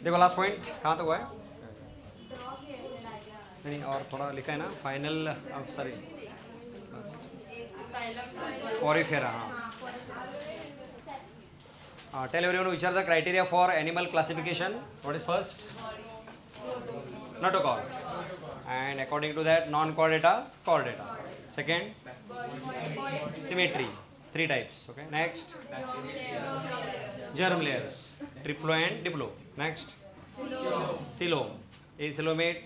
देखो last point कहाँ तक हुआ है? नहीं और थोड़ा लिखा है ना फाइनल, अब सॉरी पॉरीफेरा. हाँ, tell everyone which are the criteria for animal classification. What is first? Notochord. And according to that, non-chordata, chordata. Second, symmetry. 3 types. Okay. Next, germ layers. Triplo and diplo. Next, coelom. Acoelomate,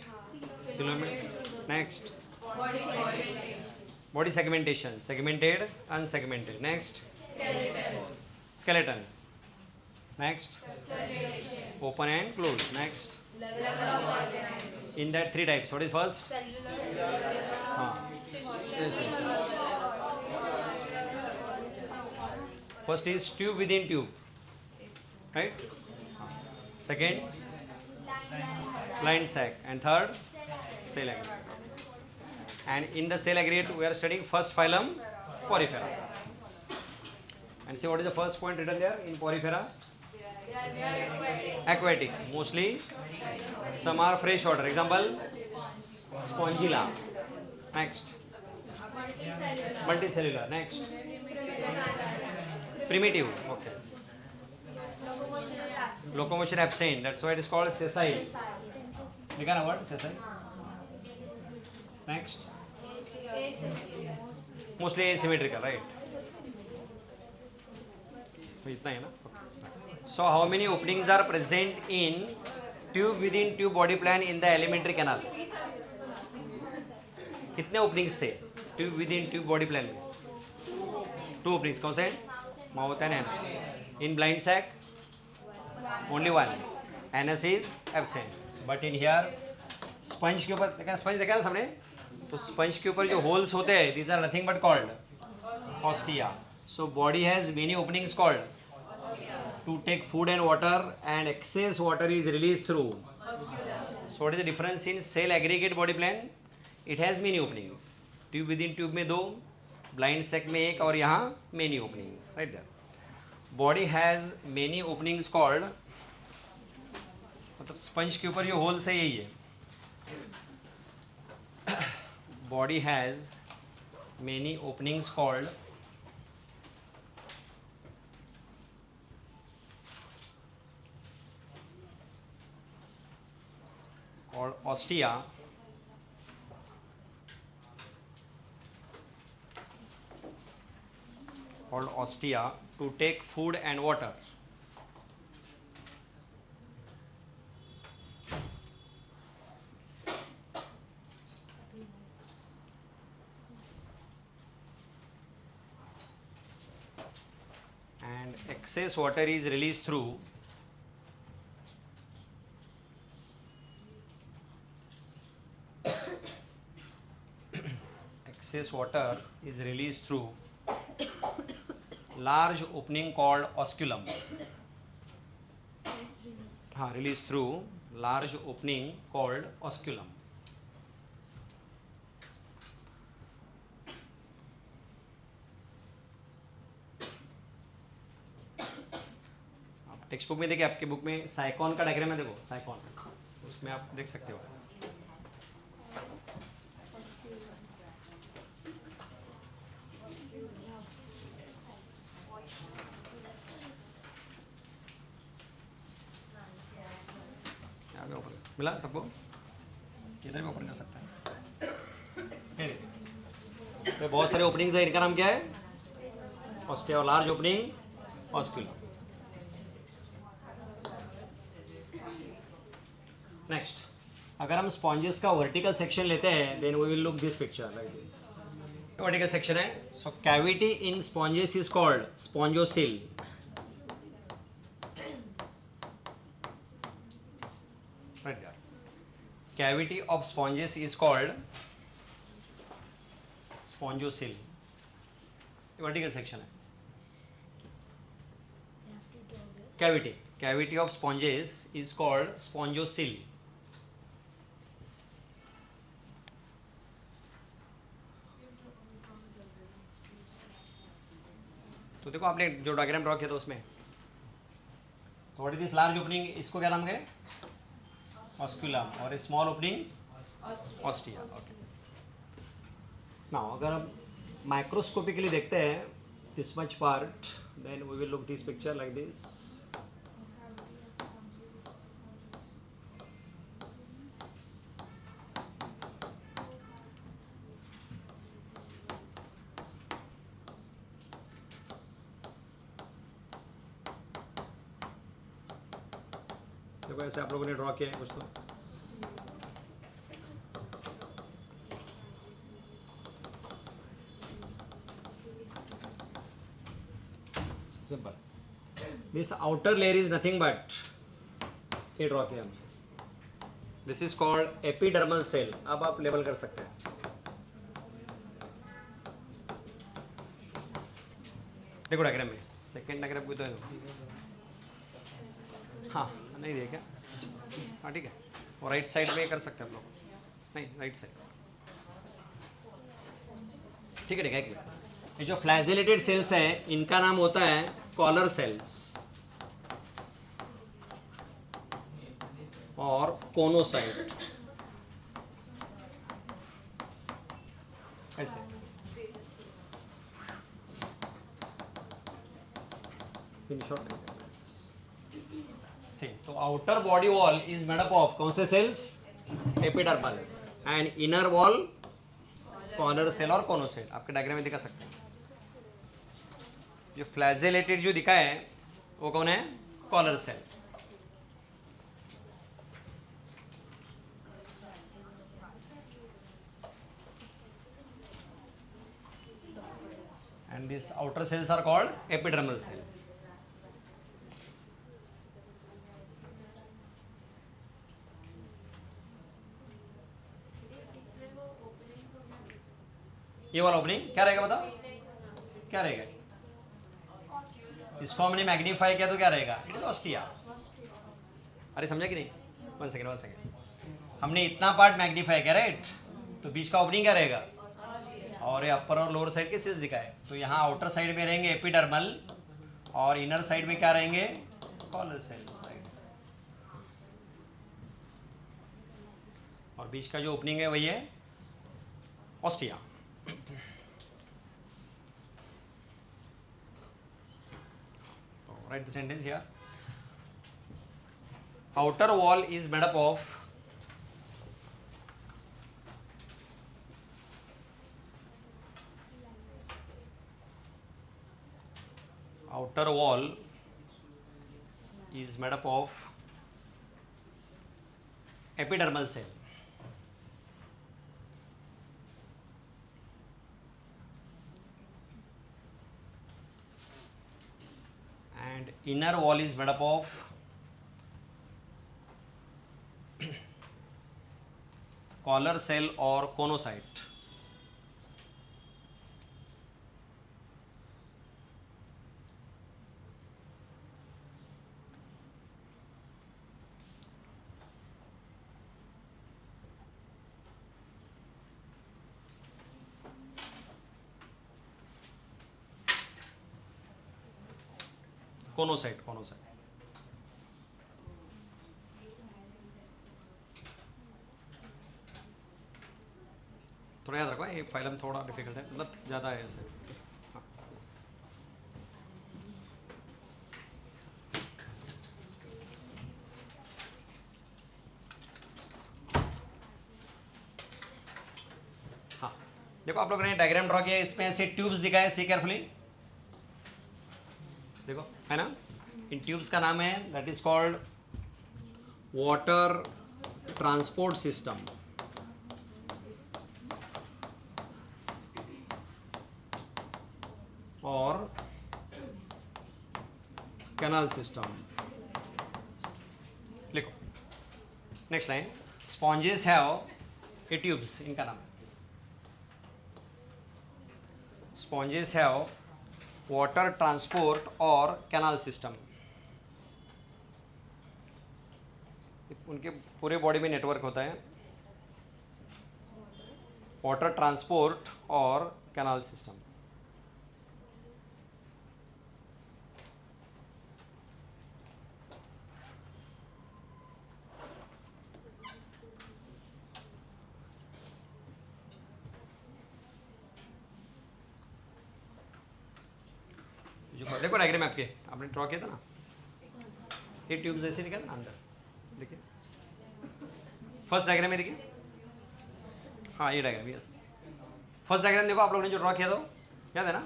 coelomate. Next, body segmentation. Segmented, unsegmented. Next, skeleton. Next, open and closed. Next, in that 3 types, what is first? Yes, yes. First is tube within tube, right? Second, blind sac, and third, cell aggregate. And in the cell aggregate, we are studying first phylum, Porifera. And see what is the first point written there in Porifera? Aquatic, mostly. Some are freshwater. Example, Spongilla. Next, multicellular. Next, primitive. Okay. Locomotion absent. That's why it is called sessile. लिखा ना word sessile. Next, mostly asymmetrical, right? इतना है ना. So how many openings are present in tube within tube body plan in the alimentary canal? कितने openings थे tube within tube body plan में? 2 openings. कौन से? Mouth and anus. In blind sac only 1. Anus is absent. But in here sponge के ऊपर देखा, sponge देखा ना सबने, तो स्पंज के ऊपर जो होल्स होते हैं these are nothing but called ostia. So body has many openings called to take food and water, and excess water is released through. So what is the difference in cell aggregate body plan? It has many openings. Tube within tube में 2, blind sac में 1 और यहाँ many openings. Right there. Body has many openings called, मतलब sponge के ऊपर जो holes है यही है. Body has many openings called ostia, to take food and water. And excess water is released through large opening called osculum. Released through large opening called osculum. Text book में देखिए, आपके book में साइकॉन का diagram है, देखो साइकॉन, उसमें आप देख सकते हो. मिला सबको? किधर भी ओपन कर सकता है. तो बहुत सारे ओपनिंग्स है, इनका नाम क्या है? ऑस्टिया. और लार्ज ओपनिंग ऑस्क्यूलम. नेक्स्ट, अगर हम स्पॉन्जेस का वर्टिकल सेक्शन लेते हैं then we will look this picture like this. Vertical section है. So cavity in sponges is called spongocoel. Cavity of sponges is called spongiosil. Vertical section है. Cavity of sponges is called spongiosil. तो देखो आपने जो diagram draw किया था उसमें, तो what is this large opening, इसको क्या नाम है, ऑस्क्यूलम, और small openings ostia. Okay. Now अगर हम माइक्रोस्कोपिकली देखते हैं this much part, then we will look this picture like this. देखो ऐसे आप लोगों ने ड्रॉ किया है कुछ तो. Simple. This outer layer is nothing but, ये ड्रॉ किया हमने, this is called epidermal cell. अब आप लेबल कर सकते हैं. देखो डायग्राम में, सेकेंड डायग्राम कोई तो है. हाँ नहीं दिया क्या, हाँ ठीक है. और राइट साइड में कर सकते हैं हम लोग, नहीं राइट साइड, ठीक है ठीक है. ये जो फ्लैजेलेटेड सेल्स हैं इनका नाम होता है कॉलर सेल्स और कोनोसाइट. ऐसे इन शॉर्ट से. तो outer body wall is made up of कौन से cells, epidermal, and inner wall collar cell और कोनोसेल. आपके डायग्राम में दिखा सकते हैं. जो फ्लैजेलेटेड जो दिखा है वो कौन है, collar cell. And this outer cells are called epidermal cell. ये वाला ओपनिंग क्या रहेगा बताओ, क्या रहेगा, इसको हमने मैग्नीफाई किया तो क्या रहेगा, इट इज ऑस्टिया. अरे समझा कि नहीं, वन सेकेंड. हमने इतना पार्ट मैग्नीफाई किया राइट, तो बीच का ओपनिंग क्या रहेगा, और ये अपर और लोअर साइड के सेल्स दिखाए. तो यहाँ आउटर साइड में रहेंगे एपिडर्मल और इनर साइड में क्या रहेंगे, कॉलर सेल्स राइट. और बीच का जो ओपनिंग है वही है ostia. Write the sentence here. Outer wall is made up of epidermal cell and inner wall is made up of collar cell or conocyte. कोनोसाइट थोड़ा याद रखो, ये फाइलम थोड़ा डिफिकल्ट है, मतलब ज़्यादा है ऐसे. हाँ देखो आप लोगों ने डायग्राम ड्रॉ किया, इसमें ऐसे ट्यूब्स दिखाए, सी केयरफुली. देखो है ना, इन ट्यूब्स का नाम है that is called water transport system और कैनाल सिस्टम. लिखो next line. Sponges have a tubes, इनका नाम है स्पॉन्जेस हैव वाटर ट्रांसपोर्ट और कैनाल सिस्टम. उनके पूरे बॉडी में नेटवर्क होता है वाटर ट्रांसपोर्ट और कैनाल सिस्टम. देखो डायग्राम आपके आपने ड्रॉ किया था ना, ये ट्यूब जैसे दिखा था ना अंदर, देखिए फर्स्ट डायग्राम में देखिए, हाँ ये डायग्राम, यस फर्स्ट डायग्राम देखो आप लोगों ने जो ड्रॉ किया था याद है ना,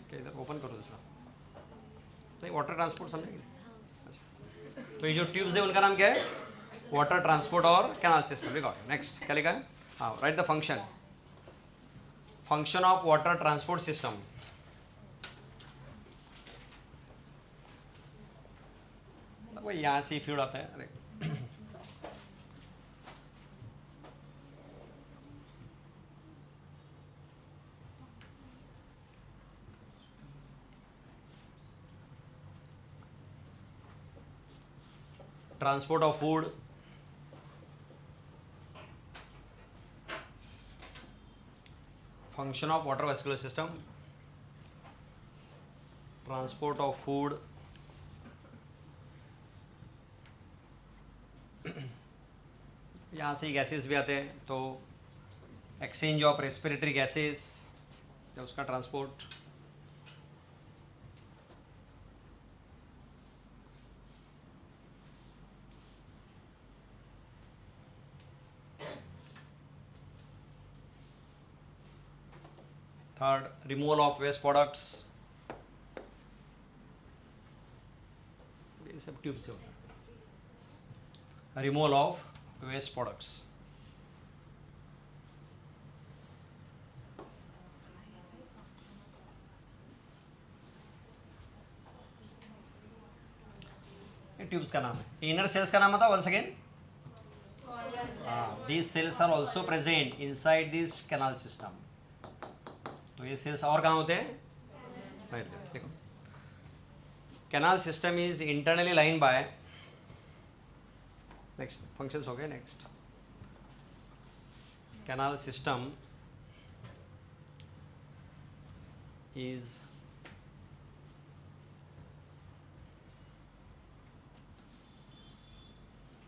क्या इधर ओपन करो दूसरा, नहीं वाटर ट्रांसपोर्ट समझेंगे, अच्छा तो ये जो ट्यूब्स है उनका नाम क्या है, वाटर ट्रांसपोर्ट और कैनाल सिस्टम। देखो नेक्स्ट क्या लिखा है, हाँ right the function of water transport system. वो यहाँ से फ्लूइड आता है, अरे transport of food, function of water vascular system, transport of food, यहाँ से गैसेस भी आते हैं, तो एक्सचेंज ऑफ रेस्पिरेटरी गैसेस या उसका transport, third removal of waste products, ये सब ट्यूब से होता है, रिमूवल ऑफ वेस्ट प्रोडक्ट्स, ये ट्यूब्स का नाम है। इनर सेल्स का नाम बताओ once again, these cells are also present inside this canal system. तो ये सेल्स और कहाँ होते हैं, देखो canal system is internally line by, next functions हो गए, next canal system is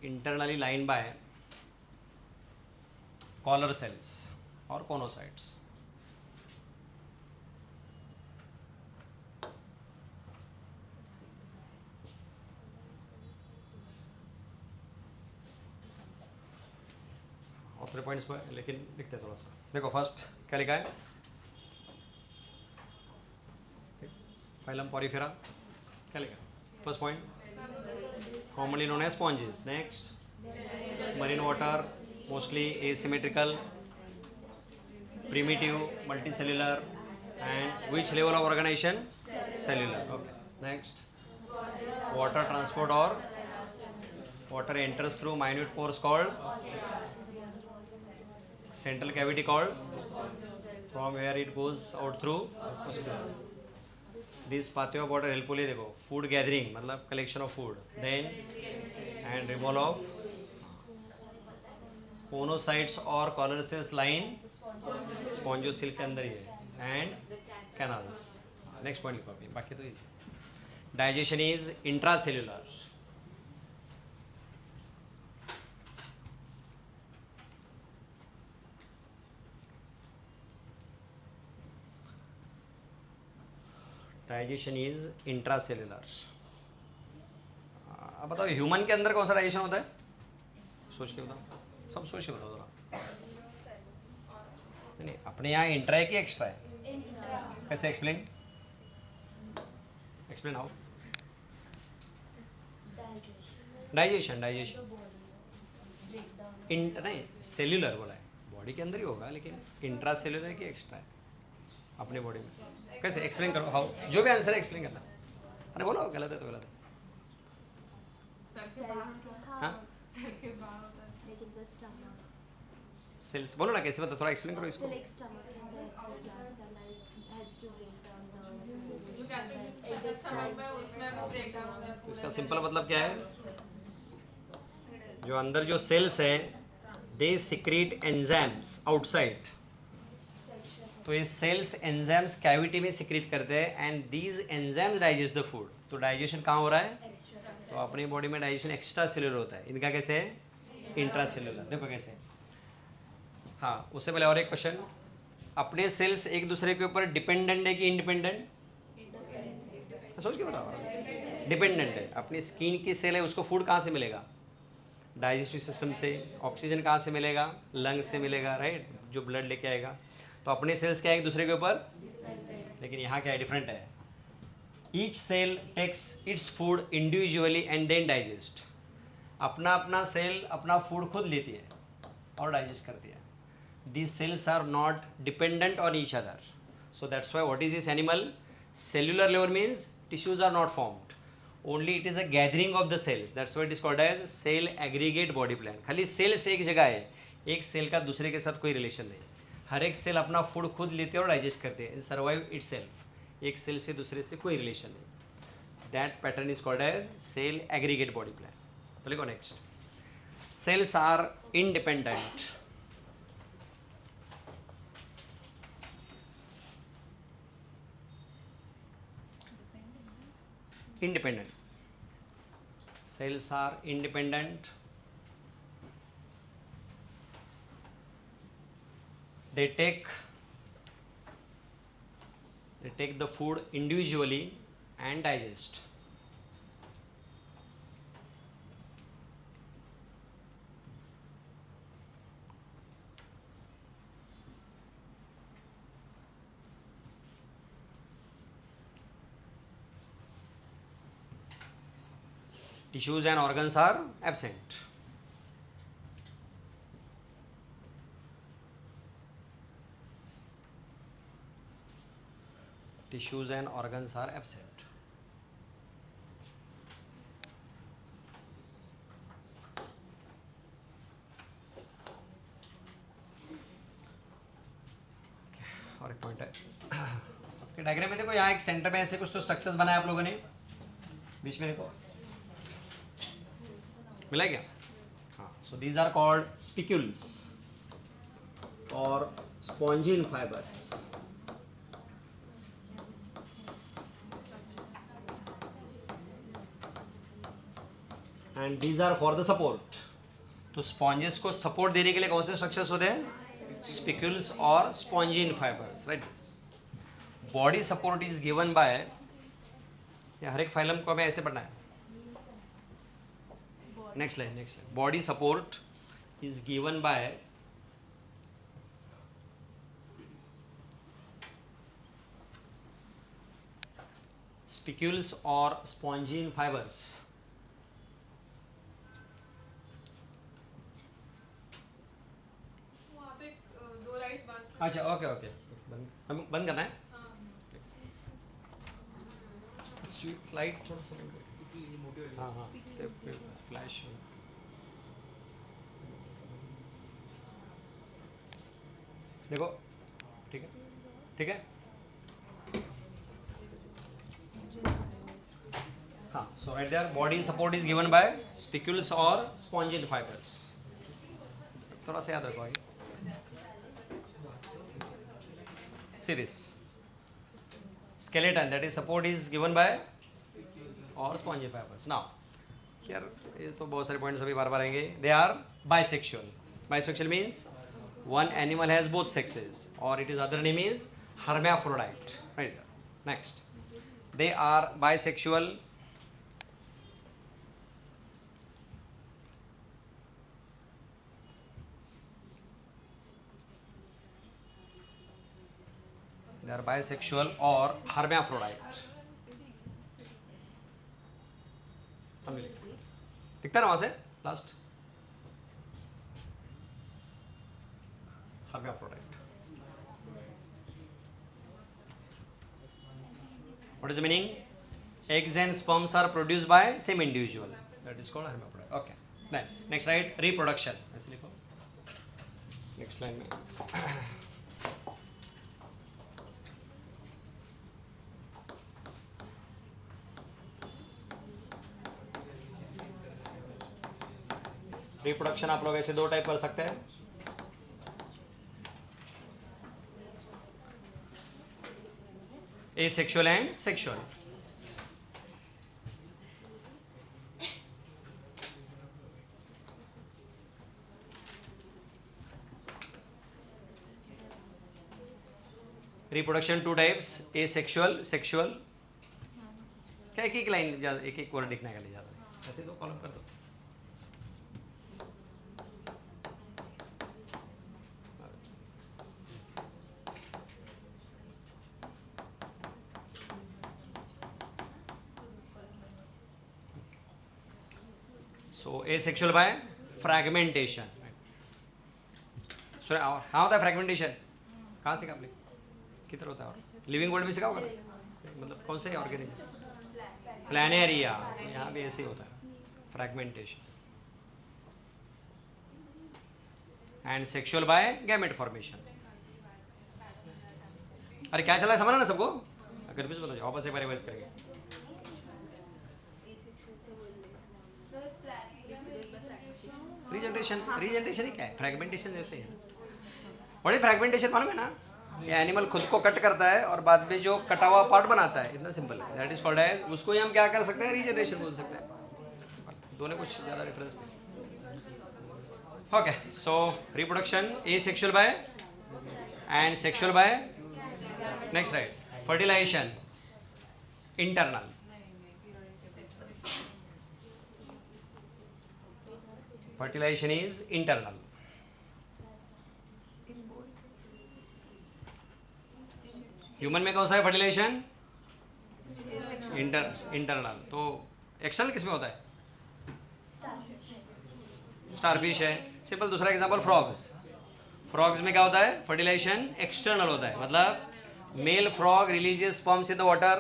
internally line by collar cells और कोनोसाइट्स। और 3 पॉइंट्स पर लेकिन दिखते हैं थोड़ा सा, देखो फर्स्ट क्या लिखा है, फाइलम पॉरीफेरा, क्या लिखा है first point, commonly known as sponges. Next, marine water, mostly asymmetrical, primitive, multicellular, and which level of organization? Cellular. Okay. Next, water transport or water enters through minute pores called central cavity called, from where it goes out through muscular. This pathway of water helpfully, देखो food gathering मतलब collection of food, then and removal of choanocytes और collar sales line स्पॉन्जोसिल के अंदर ही है, and canals. Next point लिखो, बाकी तो easy. Digestion is intracellular, digestion is intracellular. अब बताओ ह्यूमन के अंदर कौन सा डाइजेशन होता है, सोच के बताओ, सब सोच के बताओ जरा। नहीं अपने यहाँ इंट्रा है कि एक्स्ट्रा है, कैसे एक्सप्लेन, एक्सप्लेन हाउ, डाइजेशन नहीं सेल्युलर बोला है, बॉडी के अंदर ही होगा, लेकिन इंट्रा सेल्युलर है कि एक्स्ट्रा है अपने बॉडी में, कैसे एक्सप्लेन करो, हाउ, जो भी आंसर है एक्सप्लेन करना। अरे बोलो गलत है तो गलत है, सेल्स बोलो ना कैसे बता, थोड़ा एक्सप्लेन करो इसको। इसका सिंपल मतलब क्या है, जो अंदर जो सेल्स है दे सिक्रीट एंजाइम्स आउटसाइड, तो ये सेल्स एंजाइम्स कैविटी में सिक्रीट करते हैं, and these enzymes digest the food. तो डाइजेशन कहाँ हो रहा है, तो अपनी बॉडी में डाइजेशन एक्स्ट्रा सेल्युलर होता है, इनका कैसे है इंट्रा सेल्युलर। देखो कैसे, हाँ उससे पहले और एक क्वेश्चन, अपने सेल्स एक दूसरे के ऊपर डिपेंडेंट है कि इंडिपेंडेंट, सोच के बताओ, डिपेंडेंट है, अपनी स्किन की सेल है, उसको फूड कहाँ से मिलेगा, डाइजेस्टिव सिस्टम से, ऑक्सीजन कहाँ से मिलेगा, लंग से मिलेगा, राइट, जो ब्लड लेके आएगा। तो अपने सेल्स क्या है एक दूसरे के ऊपर, लेकिन यहाँ क्या है, डिफरेंट है। Each cell takes its food individually and then digest. अपना अपना सेल अपना फूड खुद लेती है और डाइजेस्ट करती है। These cells are not dependent on each other. So that's why what is this animal? Cellular level means tissues are not formed. Only it is a gathering of the cells. That's why it is called as cell aggregate body plan. खाली cells एक जगह है, एक cell का दूसरे के साथ कोई रिलेशन नहीं। हर एक सेल अपना फूड खुद लेते हैं और डाइजेस्ट करते हैं, सर्वाइव इटसेल्फ। एक सेल से दूसरे से कोई रिलेशन नहीं। That pattern is called as cell aggregate body plan. तो लिखो next, cells are independent. Independent. Cells are independent. They take the food individually and digest. Tissues and organs are absent. Tissues and organs are absent. और एक point है आपके diagram में, देखो यहाँ एक सेंटर में ऐसे कुछ तो स्ट्रक्चर्स बनाए आप लोगों ने, बीच में देखो मिला क्या? हाँ, so these are called spicules और spongin fibres. And these are for the support. तो स्पॉन्जेस को सपोर्ट देने के लिए कौन से स्ट्रक्चर्स होते हैं? स्पिक्यूल्स और spongin fibres, right. Body support is given by, हर एक फाइलम को हमें ऐसे पढ़ना है। Next line. Body support is given by spicules or spongine fibers. वहाँ पे दो लाइट्स बंद। अच्छा, ओके, बंद करना है। स्वीट लाइट थोड़ा सा, हाँ, फ्लैश। देखो, ठीक है। हाँ, so right there body support is given by spicules or spongin fibers. थोड़ा सा याद रखो आगे। See this skeleton, that is support is given by or spongin fibers. Now here ये तो बहुत सारे पॉइंट्स अभी बार बार आएंगे। They are bisexual. Bisexual means one animal has both sexes, or it is other name is hermaphrodite. Right. Next, they are bisexual. They are bisexual or hermaphrodite. दिखता है ना वहां से last, hermaphrodite. What is the meaning? Eggs and sperms are produced by same individual. That is called hermaphrodite. Okay. Then next, right, reproduction. ऐसे लिखो next line में। Reproduction आप लोग ऐसे दो टाइप कर सकते हैं। asexual and sexual. Reproduction two types, asexual, sexual. इसका एक एक लाइन, एक एक वर्ड लिखने का लिए ज़्यादा नहीं, ऐसे 2 कॉलम कर दो। सो एसेक्सुअल बाय फ्रैगमेंटेशन। हाँ होता है फ्रैगमेंटेशन, कहाँ सीखा आपने, किधर होता है? और लिविंग वर्ल्ड में सीखा होगा, मतलब कौन से ऑर्गेनिज्म? प्लानेरिया, तो यहाँ भी ऐसे ही होता है fragmentation. And sexual by gamete formation. अरे क्या चला है, समझना ना सबको, अगर भी बताओ वापस एक बार रिवाइज करके। रीजनरेशन, रीजनरेशन ही क्या है? फ्रैगमेंटेशन जैसे है। बड़ी फ्रैगमेंटेशन मालूम है ना, ये एनिमल खुद को कट करता है और बाद में जो कटा हुआ पार्ट बनाता है, इतना सिंपल है, दैट इज कॉल्ड एज, उसको ही हम क्या कर सकते हैं, रीजनरेशन बोल सकते हैं। दोनों कुछ ज़्यादा डिफरेंस नहीं। Okay, so reproduction asexual by and sexual by, next right, fertilisation internal. Fertilisation is internal. Human में कौन सा है फर्टिलाइजेशन? इंटरनल। तो एक्सटर्नल किस में होता है? स्टारफिश है, सिंपल। दूसरा एग्जांपल फ्रॉग्स। फ्रॉग्स में क्या होता है? फर्टिलाइजेशन एक्सटर्नल होता है, मतलब male frog releases sperms in the water,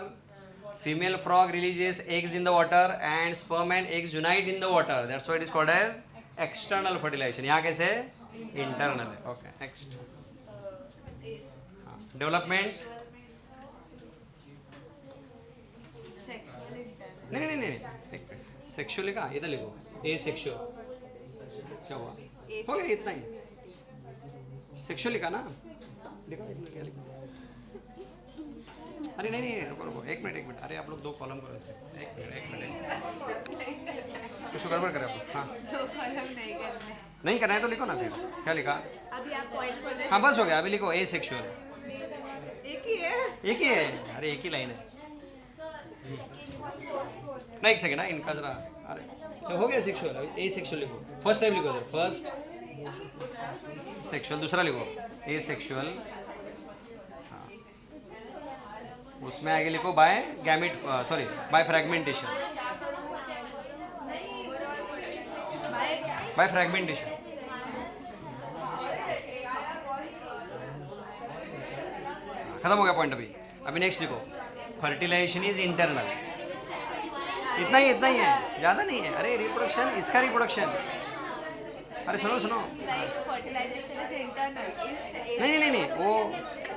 female frog releases eggs in the water and sperm and eggs unite in the water, that's why it is called as external fertilisation. यहाँ कैसे? Internal है। Okay, next development. नहीं नहीं नहीं, sexually कहाँ, इधर लिखो ए sexual. क्या हुआ, हो गया इतना ही। सेक्सुअली का ना, देखो क्या लिखो। अरे नहीं नहीं, रुको रुको, एक मिनट। अरे आप लोग 2 कॉलम करो ऐसे, एक मिनट कुछ गड़बड़ करे आप लोग। हाँ, 2 कॉलम नहीं करना है तो लिखो ना फिर। क्या लिखा? अभी आप पॉइंट खोले। हाँ बस हो गया, अभी लिखो ए सेक्सुअल। एक ही है। एक ही है, अरे एक ही लाइन है ना। एक सेकेंड ना, इनका जरा, अरे तो हो गया सेक्सुअल, अभी ए सेक्सुअल लिखो, फर्स्ट टाइम लिखो इधर, फर्स्ट सेक्सुअल, दूसरा लिखो ए सेक्सुअल। हाँ, उसमें आगे लिखो by gamete, sorry by fragmentation, by fragmentation. खत्म हो गया पॉइंट। अभी नेक्स्ट लिखो, फर्टिलाइजेशन इज इंटरनल। इतना ही है, ज़्यादा नहीं है। अरे रिप्रोडक्शन, इसका रिप्रोडक्शन, अरे सुनो फर्टिलाइजेशन इज इंटरनल। नहीं,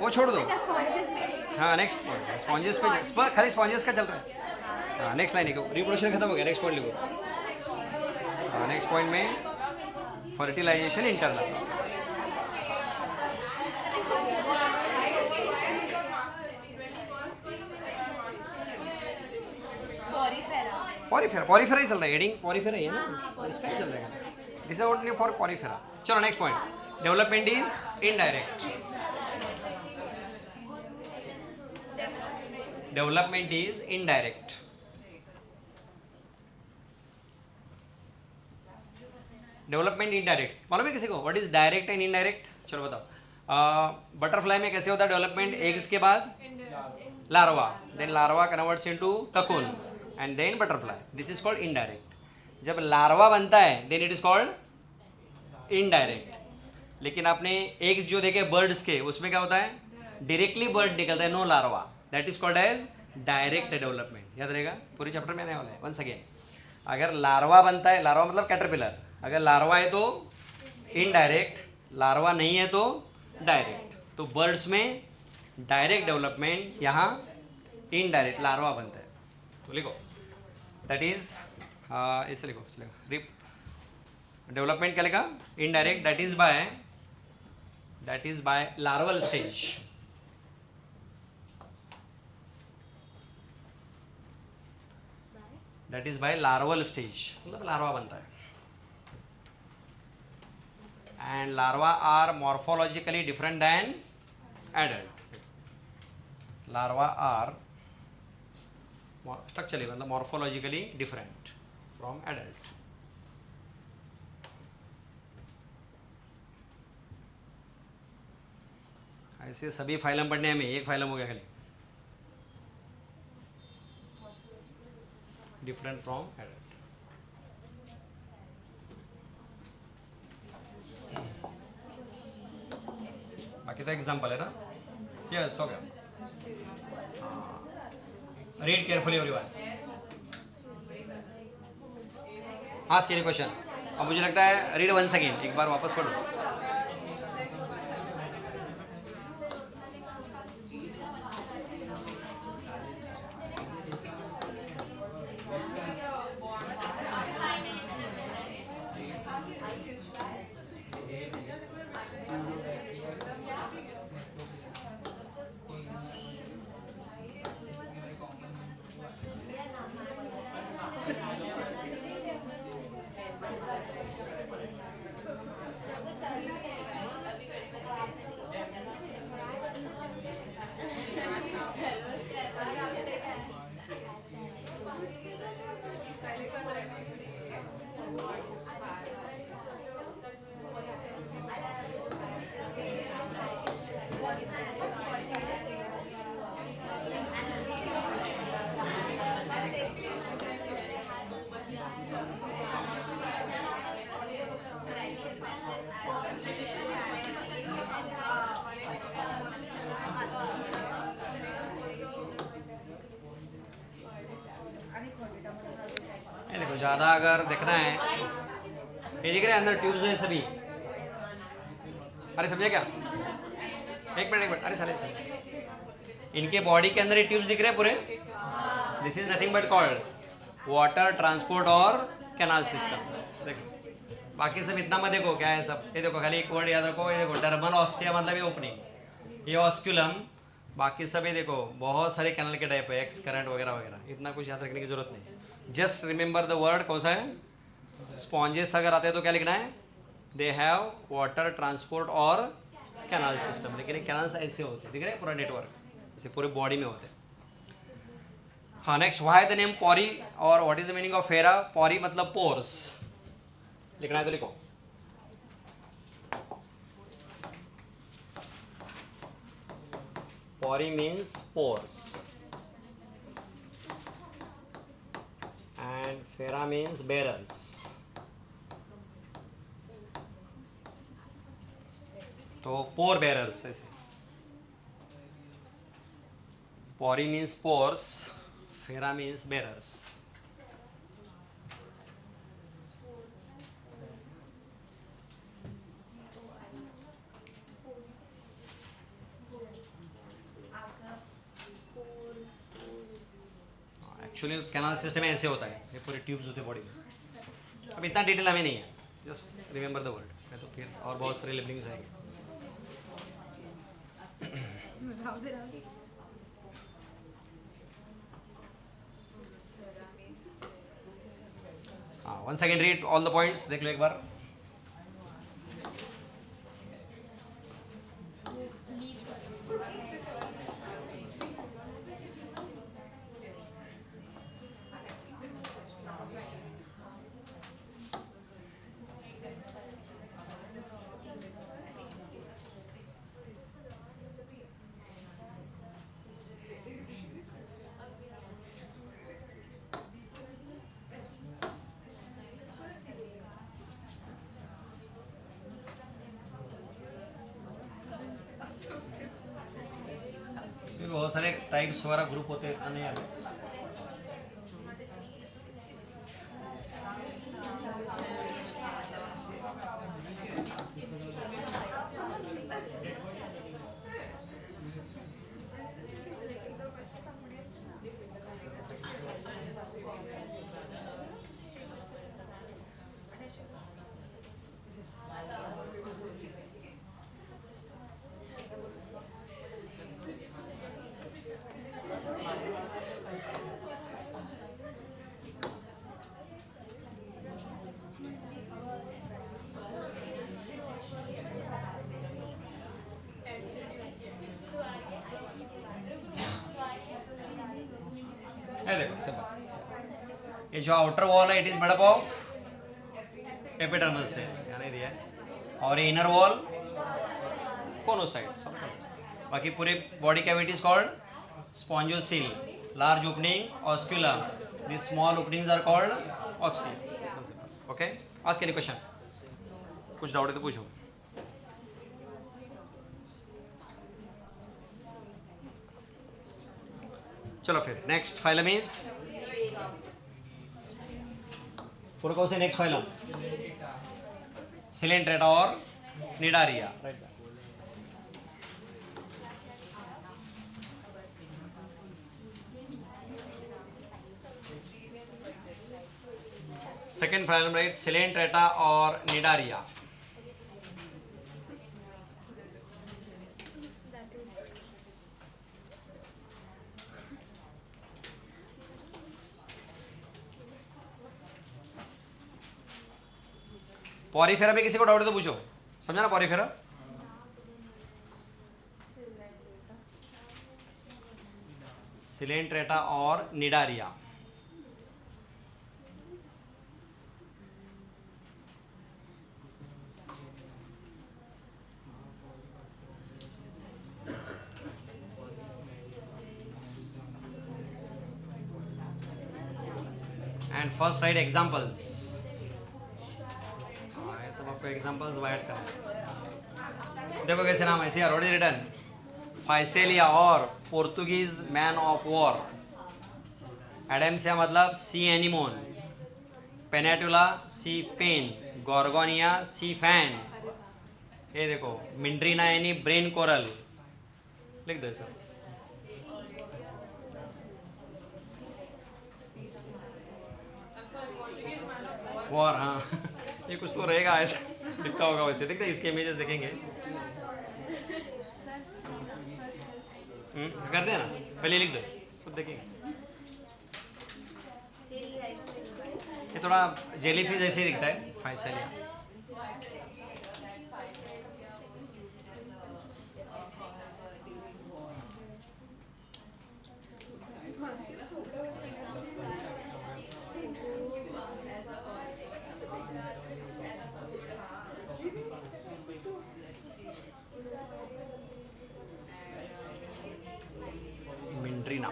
वो छोड़ दो। हाँ नेक्स्ट पॉइंट, स्पॉन्जेस पे, खाली स्पॉन्जेस का चल रहा है। हाँ नेक्स्ट लाइन लिखो, रिप्रोडक्शन खत्म हो गया, नेक्स्ट पॉइंट लिखो। हाँ नेक्स्ट पॉइंट में फर्टिलाइजेशन इंटरनल। पॉरीफेरा ही चल रहा है, हेडिंग पॉरीफेरा ही है ना, इसका ही चल रहा है। This is only for Porifera. चलो next point, development is indirect. Development is indirect. Development indirect मालूम है किसी को? What is direct and indirect? चलो बताओ। बटरफ्लाई में कैसे होता है डेवलपमेंट? एग्स के बाद larva, then larva converts into cocoon and then butterfly, this is called indirect. जब लार्वा बनता है then it is called indirect. लेकिन आपने एग्स जो देखे बर्ड्स के, उसमें क्या होता है? डायरेक्टली बर्ड निकलता है, no larva, that is called as direct development. याद रहेगा, पूरी चैप्टर में आने वाला है। वंस अगेन, अगर लार्वा बनता है, लार्वा मतलब कैटरपिलर, अगर लार्वा है तो इनडायरेक्ट, लार्वा नहीं है तो डायरेक्ट। तो बर्ड्स में डायरेक्ट डेवलपमेंट, यहाँ इनडायरेक्ट लार्वा बनता है। तो लिखो दैट इज, ऐसे लिखो चलेगा। डेवलपमेंट क्या लिखा? Indirect, that is by larval stage. That is by larval stage, मतलब लार्वा बनता है। And larva are morphologically different than adult. Larva are structurally मतलब morphologically different from adult. ऐसे सभी फाइलम पढ़ने में एक फाइलम हो गया खाली, डिफरेंट फ्रॉम एडल्ट. बाकी तो एग्जाम्पल है ना. यस हो गया. Read carefully everyone. Ask any question. अब मुझे लगता है रीड वंस अगेन, एक बार वापस पढ़ो. देखो ज़्यादा अगर देखना है, ये दिख रहे हैं अंदर ट्यूब्स है सभी. अरे समझे क्या? एक मिनट. अरे साले इनके बॉडी के अंदर ये ट्यूब्स दिख रहे हैं पूरे. This is nothing but called water transport और कैनाल सिस्टम. देखो बाकी सब इतना मत देखो क्या है सब. ये देखो खाली एक वर्ड याद रखो. ये देखो टर्बल ऑस्टिया मतलब ये ओपनिंग, ये ऑस्क्यूलम. बाकी सब ये देखो बहुत सारे कैनल के टाइप है, एक्स करंट वगैरह वगैरह. इतना कुछ याद रखने की जरूरत नहीं. Just remember the word. कौन सा है? स्पॉन्जेस अगर आते हैं तो क्या लिखना है? दे हैव वाटर ट्रांसपोर्ट और कैनाल सिस्टम. लेकिन कैनाल्स ऐसे होते हैं, दिख रहे हैं पूरा नेटवर्क ऐसे पूरे बॉडी में होते हैं. हाँ next, why the name pori और what is the meaning of fera? Pori मतलब पोर्स. लिखना है तो लिखो. Pori means pores and fera means bearers. तो पोर बेरर्स ऐसे. Pori means pores, fera means bearers. Actually canal system में ऐसे होता है, ये पूरे ट्यूब्स होते हैं बॉडी में. अब इतना डिटेल हमें नहीं है, जस्ट रिमेंबर द वर्ड. मैं तो फिर और बहुत सारे लेबलिंग्स आएंगे. हाँ once again read all the points. देख लो एक बार. बहुत सारे टाइप्स वगैरह ग्रुप होते हैं, इतना नहीं है. सिंपल। ये जो आउटर वॉल है it is made up of epidermal cell यानी दिया है, और ये इनर वॉल कोनोसाइट। बाकी पूरे body cavity is called spongocoel, large opening osculum, the small openings are called ostium. Okay, ask any question, कुछ डाउट है तो पूछो। चलो फिर नेक्स्ट फाइलम इज पूरा कौन से नेक्स्ट फाइलम सिलेंट्रेटा और Cnidaria. Second phylum right, Coelenterata और निडारिया। पॉरीफेरा में किसी को डाउट है तो पूछो, समझा ना पॉरीफेरा? सिलेंट्रेटा और Cnidaria. And first right examples. सब आपको एग्जांपल्स वाइड करना। देखो कैसे नाम ऐसे यार, ऑलरेडी रिटन फाइसेलिया और Portuguese man of war. Adamsia मतलब सी एनिमोन, पेनेटुला सी पेन, गॉर्गोनिया सी फैन। ये देखो मिंड्रीना यानी ब्रेन कोरल, लिख दो सर। वॉर, हाँ ये कुछ तो रहेगा ऐसा दिखता होगा, वैसे दिखता है, इसके इमेजेस देखेंगे। कर रहे हैं ना, पहले लिख दो सब देखेंगे। ये थोड़ा जेलीफिश जैसे ही दिखता है फाइसेलिया। मिंड्रीना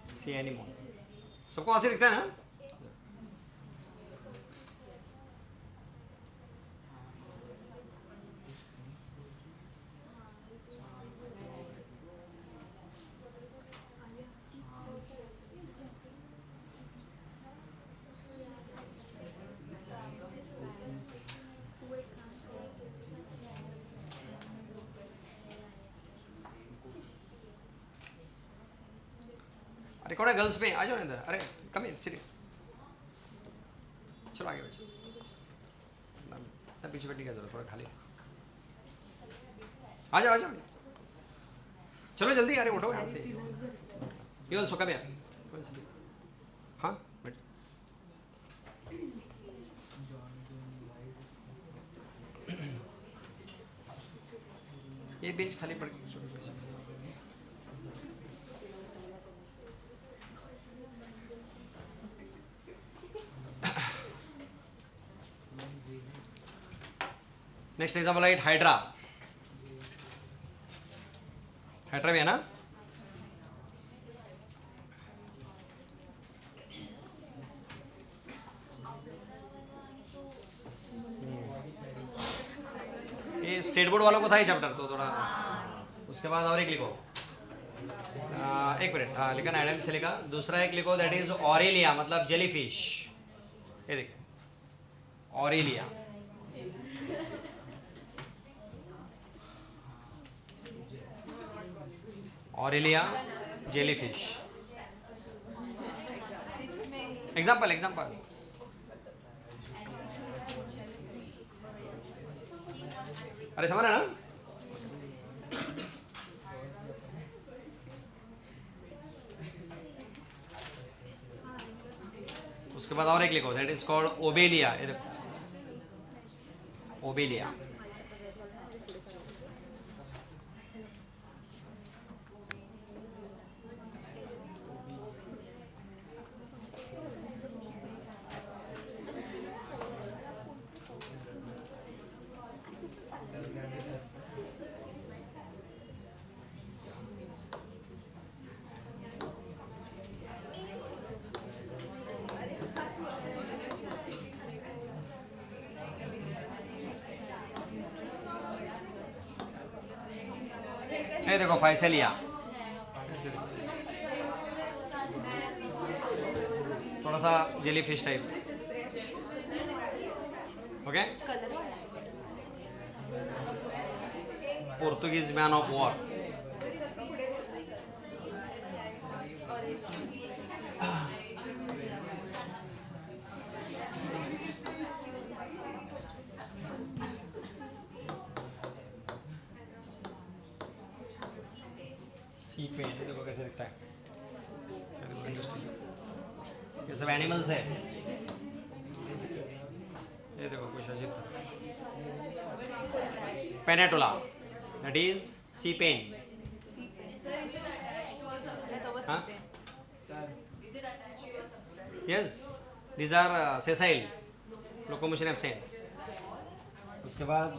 सी एनिमोन। सबको ऐसे दिखता है ना? अरे कौन है गर्ल्स में, आ जाओ ना इधर। अरे कम इन सिटी, चलो आगे बैठो। पीछे बैठने का जरूरत, थोड़ा खाली आ जाओ, आ जाओ, चलो जल्दी। अरे उठो यहाँ से। You also come here. हाँ बैठ। ये बेंच खाली पड़ गई। Next example right, hydra. Hydra भी है ना? ये स्टेट बोर्ड वालों को था ये चैप्टर, तो थोड़ा उसके बाद और एक लिखो। एक मिनट, हाँ लिखा ना, एडम से लिखा। दूसरा एक लिखो, दैट इज ऑरेलिया मतलब जेलीफिश। ये देखो Aurelia. Aurelia jellyfish. Example example. अरे समझ रहे ना? उसके बाद और एक लिखो, दैट इज कॉल्ड ओबेलिया. ये देखो, ओबेलिया. ये देखो फाइसेलिया. थोड़ा सा jelly fish type. Okay. Colour Portuguese man of war. Sea pen, देखो कैसे दिखता है. इंटरेस्टिंग. ये सब एनिमल्स है. ये देखो कुछ अजीब था. Pennatula, that is sea pen. हाँ, yes, these are sessile, locomotion absent. उसके बाद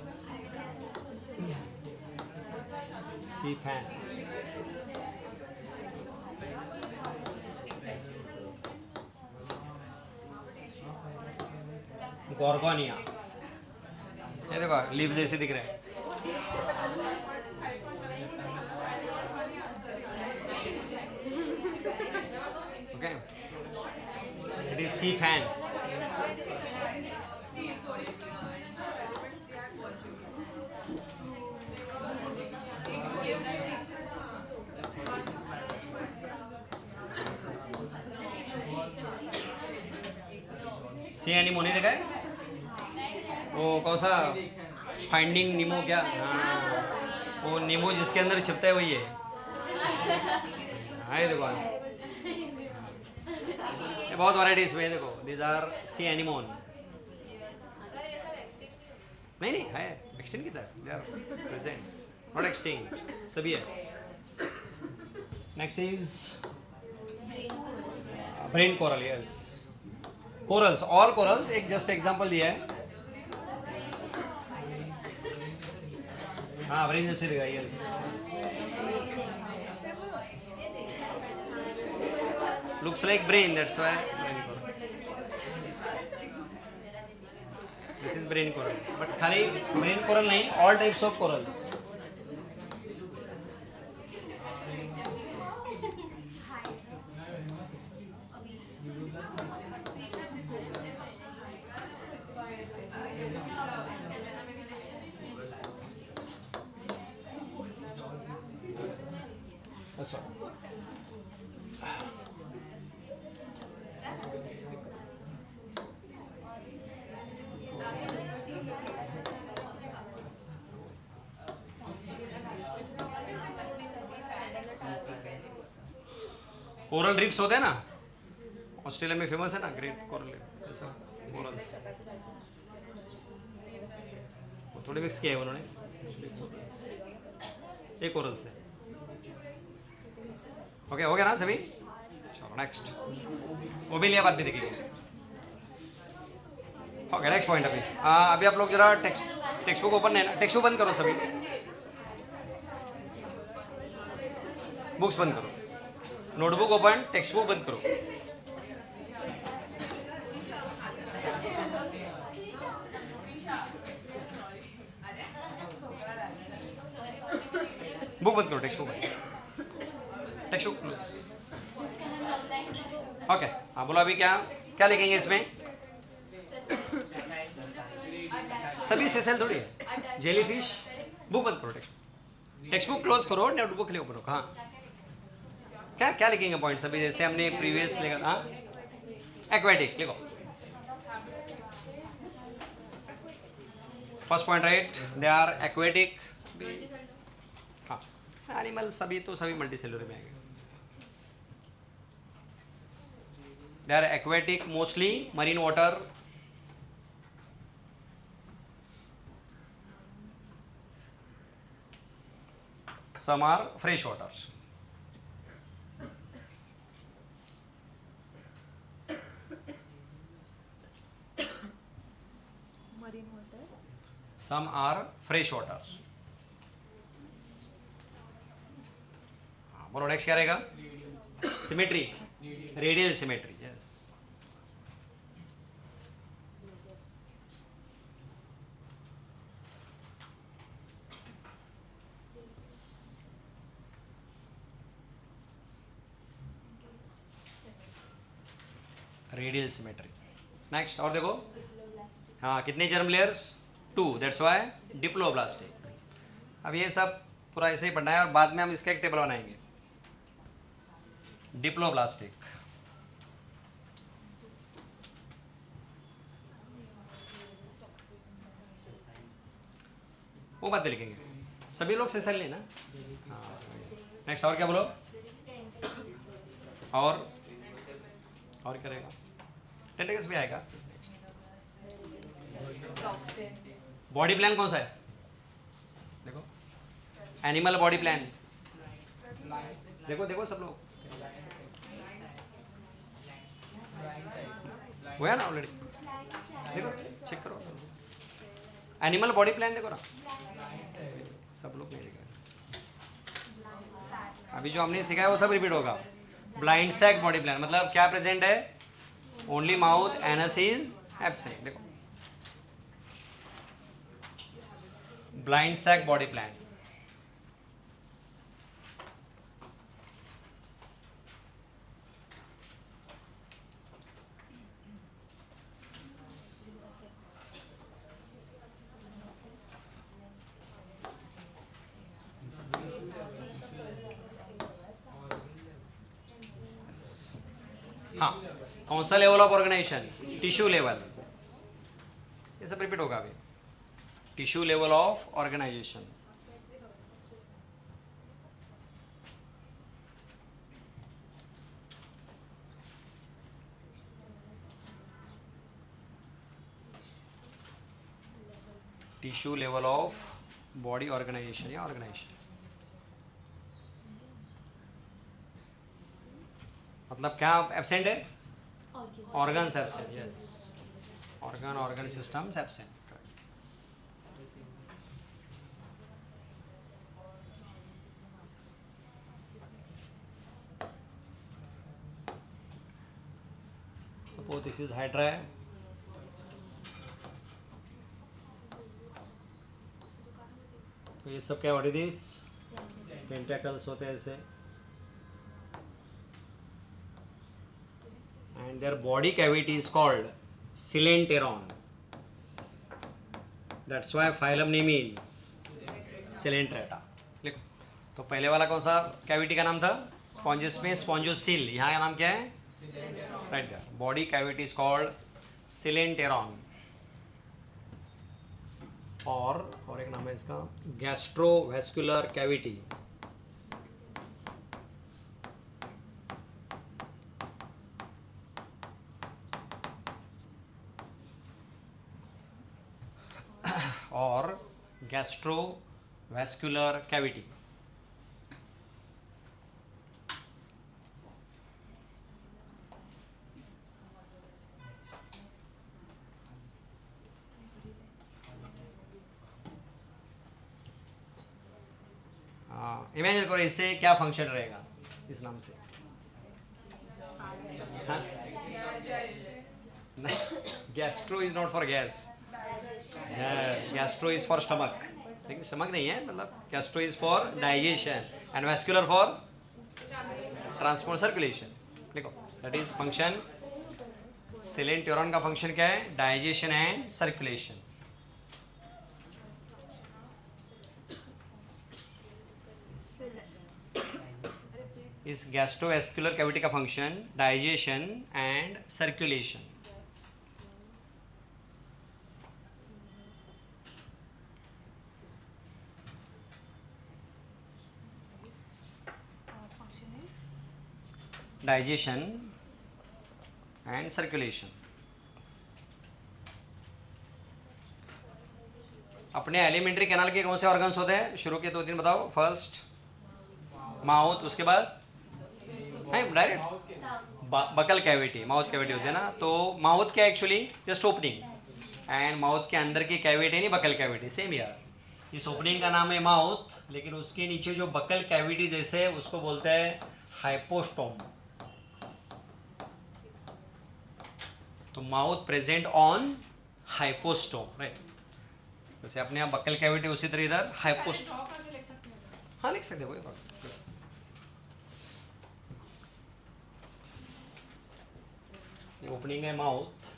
सी फैन. गॉर्गोनिया, ये देखो लीव जैसे दिख रहे हैं. Okay, it is sea fan. Sea anemone नहीं देखा है? वो कौन सा फाइंडिंग नीमो क्या? हाँ, वो नीमो जिसके अंदर छिपता है वही है. हाँ, ये देखो, ये बहुत वैराइटीज में. देखो, दीज आर सी एनिमोन. नहीं नहीं है, एक्सटेंड की तरह they are present, not extinct, सभी है. Next is brain coral. Yes, corals, all corals. एक जस्ट एग्जांपल दिया है. हाँ, ब्रेन जैसे दिखा. Yes, looks like brain, that's why brain coral. This is brain coral, but खाली brain coral नहीं, all types of corals. That's all. Coral reefs होते हैं ना, ऑस्ट्रेलिया में फेमस है ना, ग्रेट कोरल रीफ. ऐसा कोरल्स वो थोड़े मिक्स किया है उन्होंने. ये कोरल्स है. ओके, हो गया ना सभी? चलो नेक्स्ट, ओबेलिया बात भी देखेंगे. Okay, next point. अभी आप लोग जरा टेक्स्ट बुक ओपन है ना, टेक्स्ट बुक बंद करो सभी, बुक्स बंद करो. नोटबुक ओपन, टेक्स्ट बुक बंद करो. बुक बंद करो, टेक्स्ट बुक बंद, टेक्स्ट बुक क्लोज. ओके, हाँ बोलो अभी क्या क्या लिखेंगे इसमें? सभी सेसेल थोड़ी है. जेलीफिश. बुक बंद करो, टेक्स्ट बुक क्लोज करो, नोटबुक के लिए ओपन करो. हाँ, क्या क्या लिखेंगे पॉइंट्स अभी जैसे हमने प्रीवियस लिखा. हाँ, एक्वेटिक लिखो. First point right, they are aquatic. हाँ, एनिमल सभी तो सभी मल्टी सेलुलर में आएंगे. They are aquatic, mostly marine water. Some are fresh water. Marine water. Some are fresh water. बोलो नेक्स्ट क्या रहेगा? Symmetry, radial symmetry. Yes. Radial symmetry. Next और देखो. हाँ, कितने germ layers? 2. That's why diploblastic. अब ये सब पूरा ऐसे ही पढ़ना है और बाद में हम इसका एक टेबल बनाएंगे. डिप्लोब्लास्टिक. वो बात भी लिखेंगे. सभी लोग सेशन लेना. हाँ. नेक्स्ट और क्या बोलो? और क्या रहेगा? टेंटेकल्स भी आएगा. बॉडी प्लान कौन सा है? देखो, एनिमल बॉडी प्लान. देखो देखो सब लोग. वो है ना ऑलरेडी. देखो चेक करो. एनिमल बॉडी प्लान देखो ना. सब लोग नहीं देखा. अभी जो हमने सीखा है वो सब रिपीट होगा. ब्लाइंड सैक बॉडी प्लान मतलब क्या प्रेजेंट है? Only mouth, anus is absent. देखो, ब्लाइंड सैक बॉडी प्लान. हाँ, कौन सा level of organisation? Tissue level. ये सब रिपीट होगा अभी. Tissue level of organisation. Tissue level of body organisation या ऑर्गेनाइजेशन मतलब क्या एब्सेंट है? Organs absent. Yes, organ systems absent. Suppose this is hydra है. तो ये सब क्या व्हाट इज दिस? पेंटाकल्स होते हैं ऐसे. and their body cavity is called Coelenteron. That's why phylum name is Coelenterata. लिखो. तो पहले वाला कौन सा कैविटी का नाम था? स्पॉन्जिस में स्पॉन्जोसील. यहाँ का नाम क्या है? Right there. Body cavity is called Coelenteron. और एक नाम है इसका गैस्ट्रोवेस्कुलर कैविटी. और गैस्ट्रोवेस्कुलर कैविटी. इमेजिन करो इससे क्या फंक्शन रहेगा इस नाम से. Gastro is not for gas. Gastro is for stomach. लेकिन स्टमक नहीं है, मतलब gastro is for digestion and vascular for transport circulation. देखो दैट इज फंक्शन. Coelenteron का फंक्शन क्या है? Digestion and circulation. इस गैस्ट्रोवेस्कुलर कैविटी का function digestion and circulation. Digestion and circulation. अपने एलिमेंट्री कैनाल के कौन से ऑर्गन्स होते हैं? शुरू के 2-3 बताओ. फर्स्ट माउथ, उसके बाद है direct buccal cavity, mouth cavity होती है ना. तो माउथ क्या actually just opening, and mouth के अंदर की कैविटी नहीं बकल कैविटी, सेम यार. इस ओपनिंग का नाम है माउथ, लेकिन उसके नीचे जो बकल कैविटी जैसे है उसको बोलते हैं हाइपोस्टोम. तो mouth present on hypostome, right. जैसे अपने यहाँ बकल कैविटी उसी तरह इधर हाइपोस्टोम. हाँ लिख सकते, कोई प्रॉब्लम. ओपनिंग है माउथ.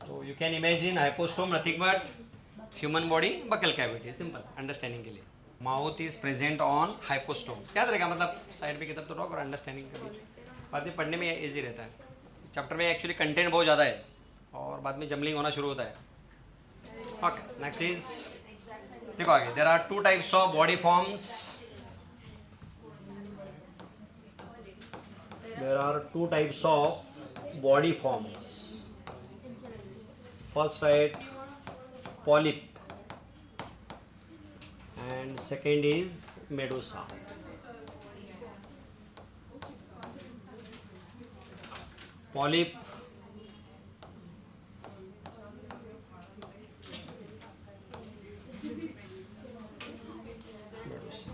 तो you can imagine hypostome nothing but human body buccal cavity. Simple understanding के लिए mouth is present on hypostome. याद रहेगा, मतलब साइड पे किताब तो रॉक और अंडरस्टैंडिंग का भी बाद में पढ़ने में इजी रहता है. इस चैप्टर में एक्चुअली कंटेंट बहुत ज़्यादा है और बाद में जमलिंग होना शुरू होता है. ओके, नेक्स्ट इज देखो आगे. There are 2 types of body forms. There are 2 types of body forms. First type polyp and second is medusa. Polyp medusa.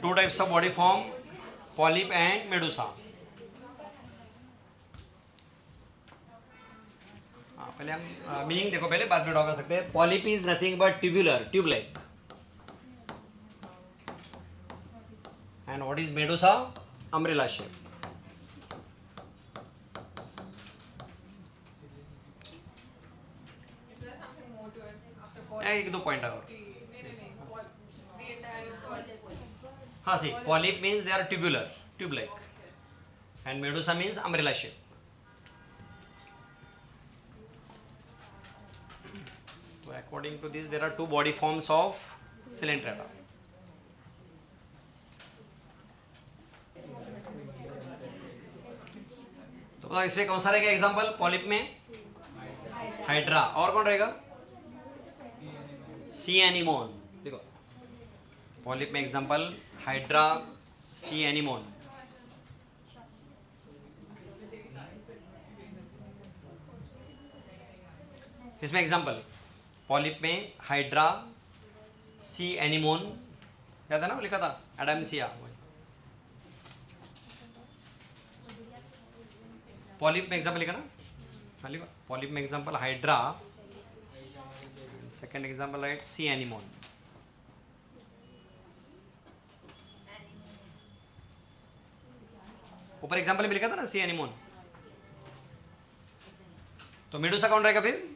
Two types of body form, polyp and medusa. पहले हम meaning देखो, पहले बाद में draw कर सकते हैं. Polyp is nothing but tubular, tube like. And what is medusa? Umbrella shape. एक 2 पॉइंट और. हाँ see, polyp means they are tubular, tube like, and medusa means umbrella shape. So according to this, there are 2 body forms of Coelenterata. तो बताओ इसमें कौन सा रहेगा example? Polyp में हाइड्रा, और कौन रहेगा? सी एनिमोन. देखो पॉलिप में एग्जाम्पल हाइड्रा, सी एनिमोन. इसमें एग्जाम्पल पॉलिप में हाइड्रा, सी एनिमोन, याद है ना, लिखा था एडमसिया. पॉलिप में एग्जाम्पल लिखा ना, हाँ लिखो. पॉलिप में example hydra, second example right सी एनिमोन. ऊपर एग्जाम्पल भी लिखा था ना सी एनिमोन. तो मेडुसा कौन रहेगा फिर?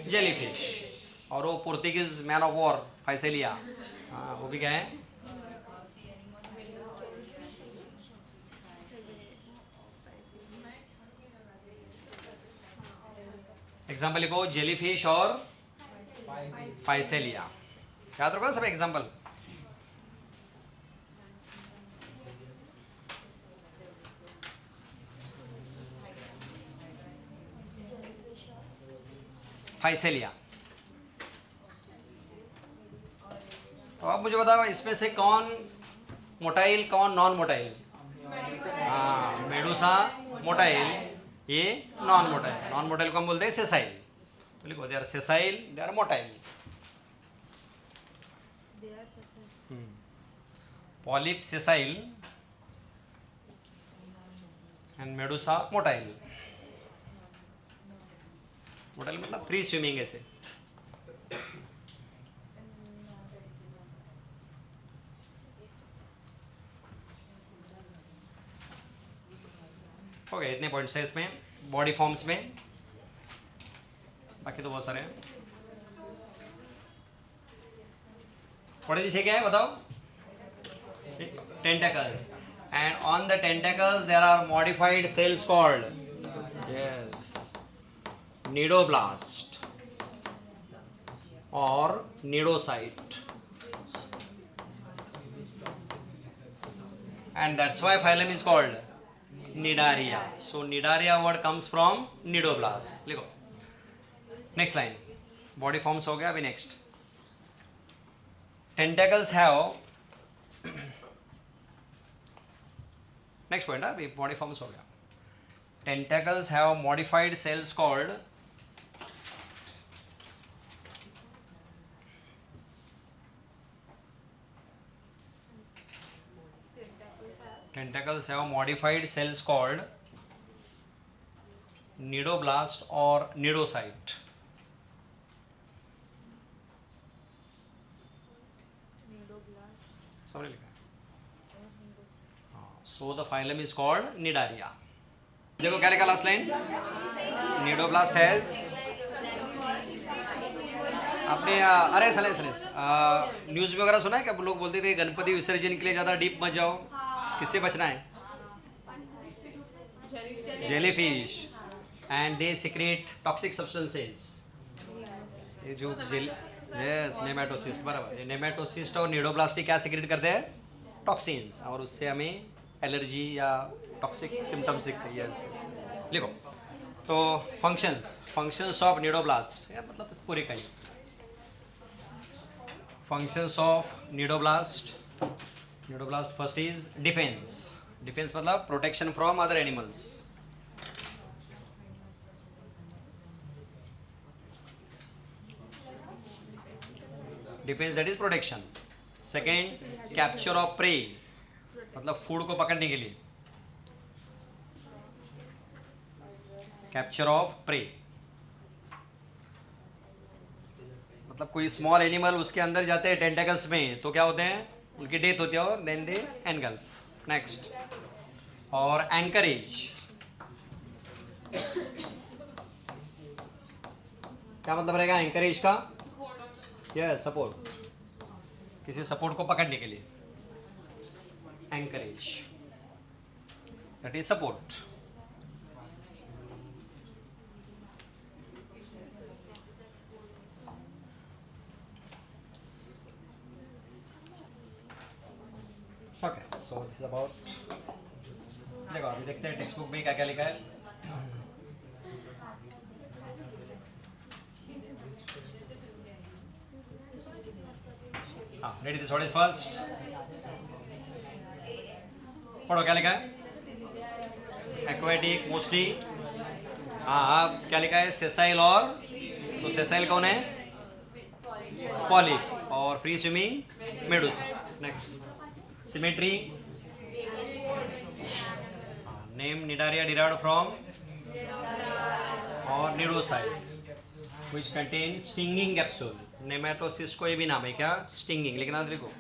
जेलीफिश. और वो Portuguese man of war Physalia, हाँ वो भी क्या है? एग्जाम्पल लिखो जेलीफिश और फाइसेलिया. याद रखो सब एग्जाम्पल. फाइसेलिया. तो आप मुझे बताओ इसमें से कौन मोटाइल, कौन नॉन मोटाइल? हाँ, मेडुसा मोटाइल, ये नॉन मोटाइल. नॉन मोटाइल को हम बोलते हैं सेसाइल. तो लिखो they are sessile, they are motile. Polyp sessile and medusa motile. Motile मतलब फ्री स्विमिंग ऐसे. हो गए इतने पॉइंट्स हैं इसमें बॉडी फॉर्म्स में. बाकी तो बहुत सारे हैं. पढ़े दिसे क्या है बताओ? Tentacles. and on the tentacles there are modified cells called, yes, nidoblast or nidocyte, and that's why phylum is called Nidaria. So Nidaria word comes from nidoblast. लिखो next line, body forms हो गया. अभी next, tentacles have next point, अभी body forms हो गया. Tentacles have modified cells called nidoblast or nidocyte. समझ लिखा है. So the phylum is called Nidaria. देखो क्या लिखा लास्ट लाइन, nidoblast has, आपने अरे सले न्यूज़ में वगैरह सुना है क्या? लोग बोलते थे गणपति विसर्जन के लिए ज़्यादा डीप मत जाओ, किससे बचना है? Jellyfish, and they secrete toxic substances. ये जो यस नेमेटोसिस्ट, बराबर. ये नेमेटोसिस्ट और निडोब्लास्ट क्या सिक्रेट करते हैं? टॉक्सिन्स, और उससे हमें एलर्जी या टॉक्सिक सिम्टम्स दिखते हैं. यस लिखो. तो फंक्शंस ऑफ निडोब्लास्ट, या मतलब इस पूरे का ही functions of nidoblast. Nidoblast first is defense. Defense मतलब protection from other animals. Defense, that is protection. Second, capture of prey, मतलब food को पकड़ने के लिए. Capture of prey मतलब कोई स्मॉल एनिमल उसके अंदर जाते हैं टेंटेकल्स में, तो क्या होते हैं? उनकी डेथ होती है और देन दे एनगल्फ. नेक्स्ट, और एंकरेज, क्या मतलब रहेगा एंकरेज का? यस, सपोर्ट, किसी सपोर्ट को पकड़ने के लिए. Anchorage, that is support. Okay, so this is about. देखो अभी देखते हैं टेक्स्ट बुक में क्या क्या लिखा है. हाँ, ready. This what is first. पढ़ो क्या लिखा है. Aquatic mostly. हाँ, आप क्या लिखा है? सेसाइल, और तो सेसाइल कौन है? पॉलिप, और free swimming Medusa. Next, symmetry. Name Cnidaria derived from और निडोसाइट which contains stinging capsule. Nematocyst को ये भी नाम है क्या? स्टिंगिंग, लिखना देखो.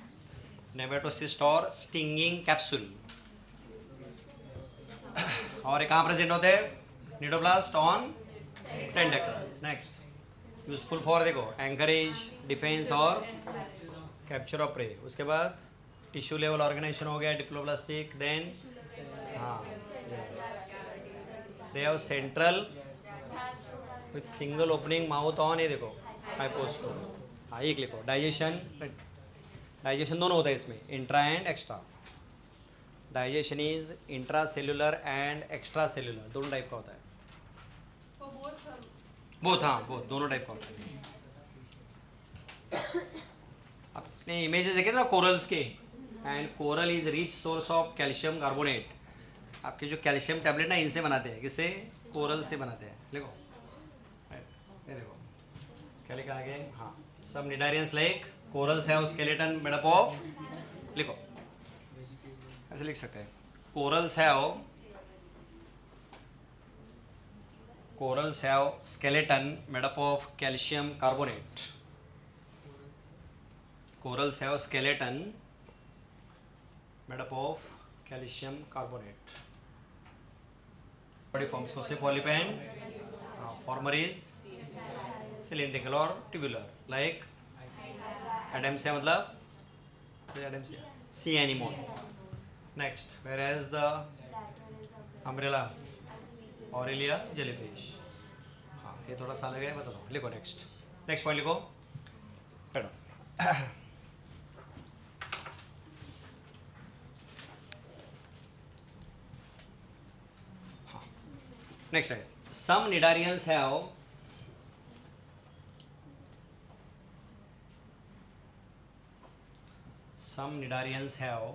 नेमेटोसिस्ट और स्टिंगिंग कैप्सूल. और ये कहाँ प्रेजेंट होते हैं? Cnidoblast on tentacle. Next, useful for देखो एंकरेज, डिफेंस और कैप्चर ऑफ प्रे. उसके बाद टिश्यू लेवल ऑर्गेनाइजेशन हो गया, डिप्लोब्लास्टिक. देन हाँ, they have central with single opening mouth on. ये देखो हाइपोस्टो. हाँ, एक लिखो. डाइजेशन दोनों होता है इसमें, intra and extra. Digestion is intra cellular and extra cellular, दोनों टाइप का होता है. बोथ, हाँ बोथ, दोनों टाइप का होता है. आपने इमेजेस देखे थे ना कोरल्स के, and coral is rich source of calcium carbonate. आपके जो कैल्शियम टैबलेट ना इनसे बनाते हैं, किससे? कोरल से बनाते हैं. देखो ये देखो क्या लिखा आगे. हाँ, सब cnidarians like corals have skeleton made up of. लिखो ऐसे लिख सकते हैं. Corals have skeleton made up of calcium carbonate. Corals have skeleton made up of calcium carbonate. Body forms को से polypen. Former is cylindrical or tubular, like Adamsia मतलब Adamsia sea anemone. Next where as the umbrella Aurelia jellyfish. हाँ ये थोड़ा सा अलग है, बता दो. लिखो नेक्स्ट. नेक्स्ट पॉइंट लिखो. बैठो. हाँ नेक्स्ट है. Some cnidarians have some nidarians have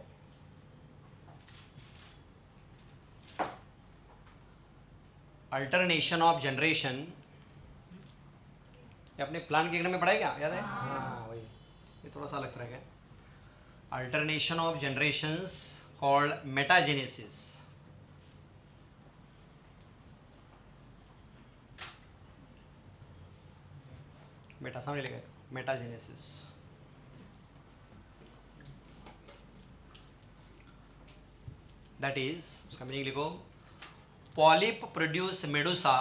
alternation of generation. ये अपने प्लांट के में पढ़ा है क्या, याद है? हाँ वही. ये थोड़ा सा अलग तरह का है. Alternation of generations called metagenesis. बेटा सामने लिखा है मेटाजेनेसिस. That is, उसका मीनिंग लिखो. Polyp produce medusa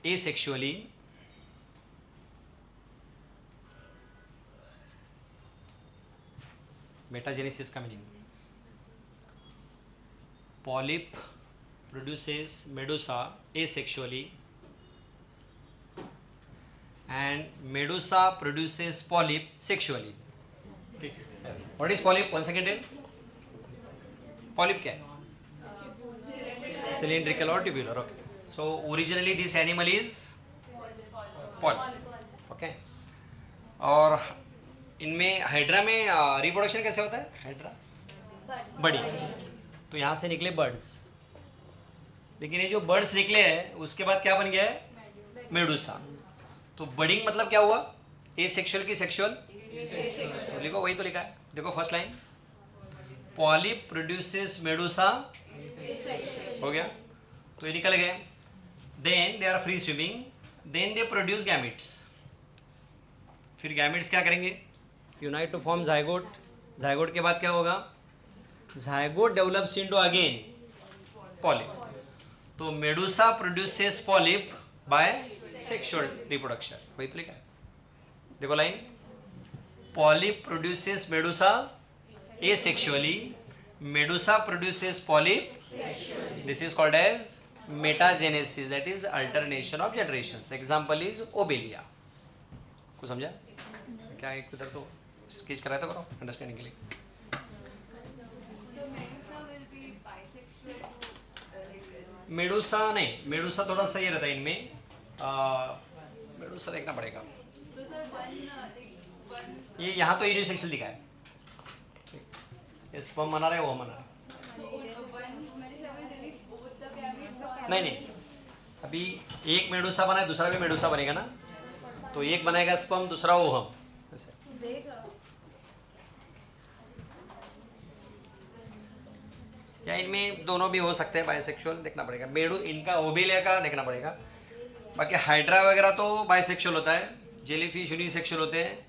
asexually. Metagenesis का meaning. Polyp produces medusa asexually and medusa produces polyp sexually. What is polyp? Once again tell. Polyp क्या है? Cylindrical or tubular. Okay. So originally this animal is polyp. Okay. और इनमें hydra में reproduction कैसे होता है? Hydra बड़ी, तो यहाँ से निकले बर्ड्स. लेकिन ये जो बर्ड्स निकले हैं उसके बाद क्या बन गया है? मेडुसा. तो बडिंग मतलब क्या हुआ? ए सेक्सुअल की सेक्सुअल. तो लिखो, वही तो लिखा है. देखो first line, polyp produces medusa. हो गया, तो ये निकल गए. Then they are free swimming. Then they produce gametes. फिर गैमिट्स क्या करेंगे? Unite to form zygote. Zygote के बाद क्या होगा? Zygote develops into again polyp. तो medusa produces polyp by sexual reproduction. वही तो लिखा है. देखो line, polyp produces medusa asexually. Medusa produces polyp. This is called as metagenesis. That is alternation of generations. Example is Obelia. कुछ समझा क्या? एक इधर तो स्केच कराया तो करो अंडरस्टैंडिंग के लिए. मेडुसा नहीं, मेडुसा थोड़ा सही रहता है इनमें. मेडुसा देखना पड़ेगा. ये यहाँ तो यूनिसेक्सुअल दिखा है. ये स्पर्म बना रहे हैं, वो बना रहे. नहीं नहीं, अभी एक मेडुसा बना है, दूसरा भी मेडुसा बनेगा ना. तो एक बनाएगा स्पर्म, दूसरा ओवम. ऐसे या इनमें दोनों भी हो सकते हैं बाइसेक्सुअल. देखना पड़ेगा. मेडू इनका ओबेलिया का देखना पड़ेगा. बाकी हाइड्रा वगैरह तो बाइसेक्सुअल होता है. जेलीफिश यूनिसेक्सुअल होते हैं.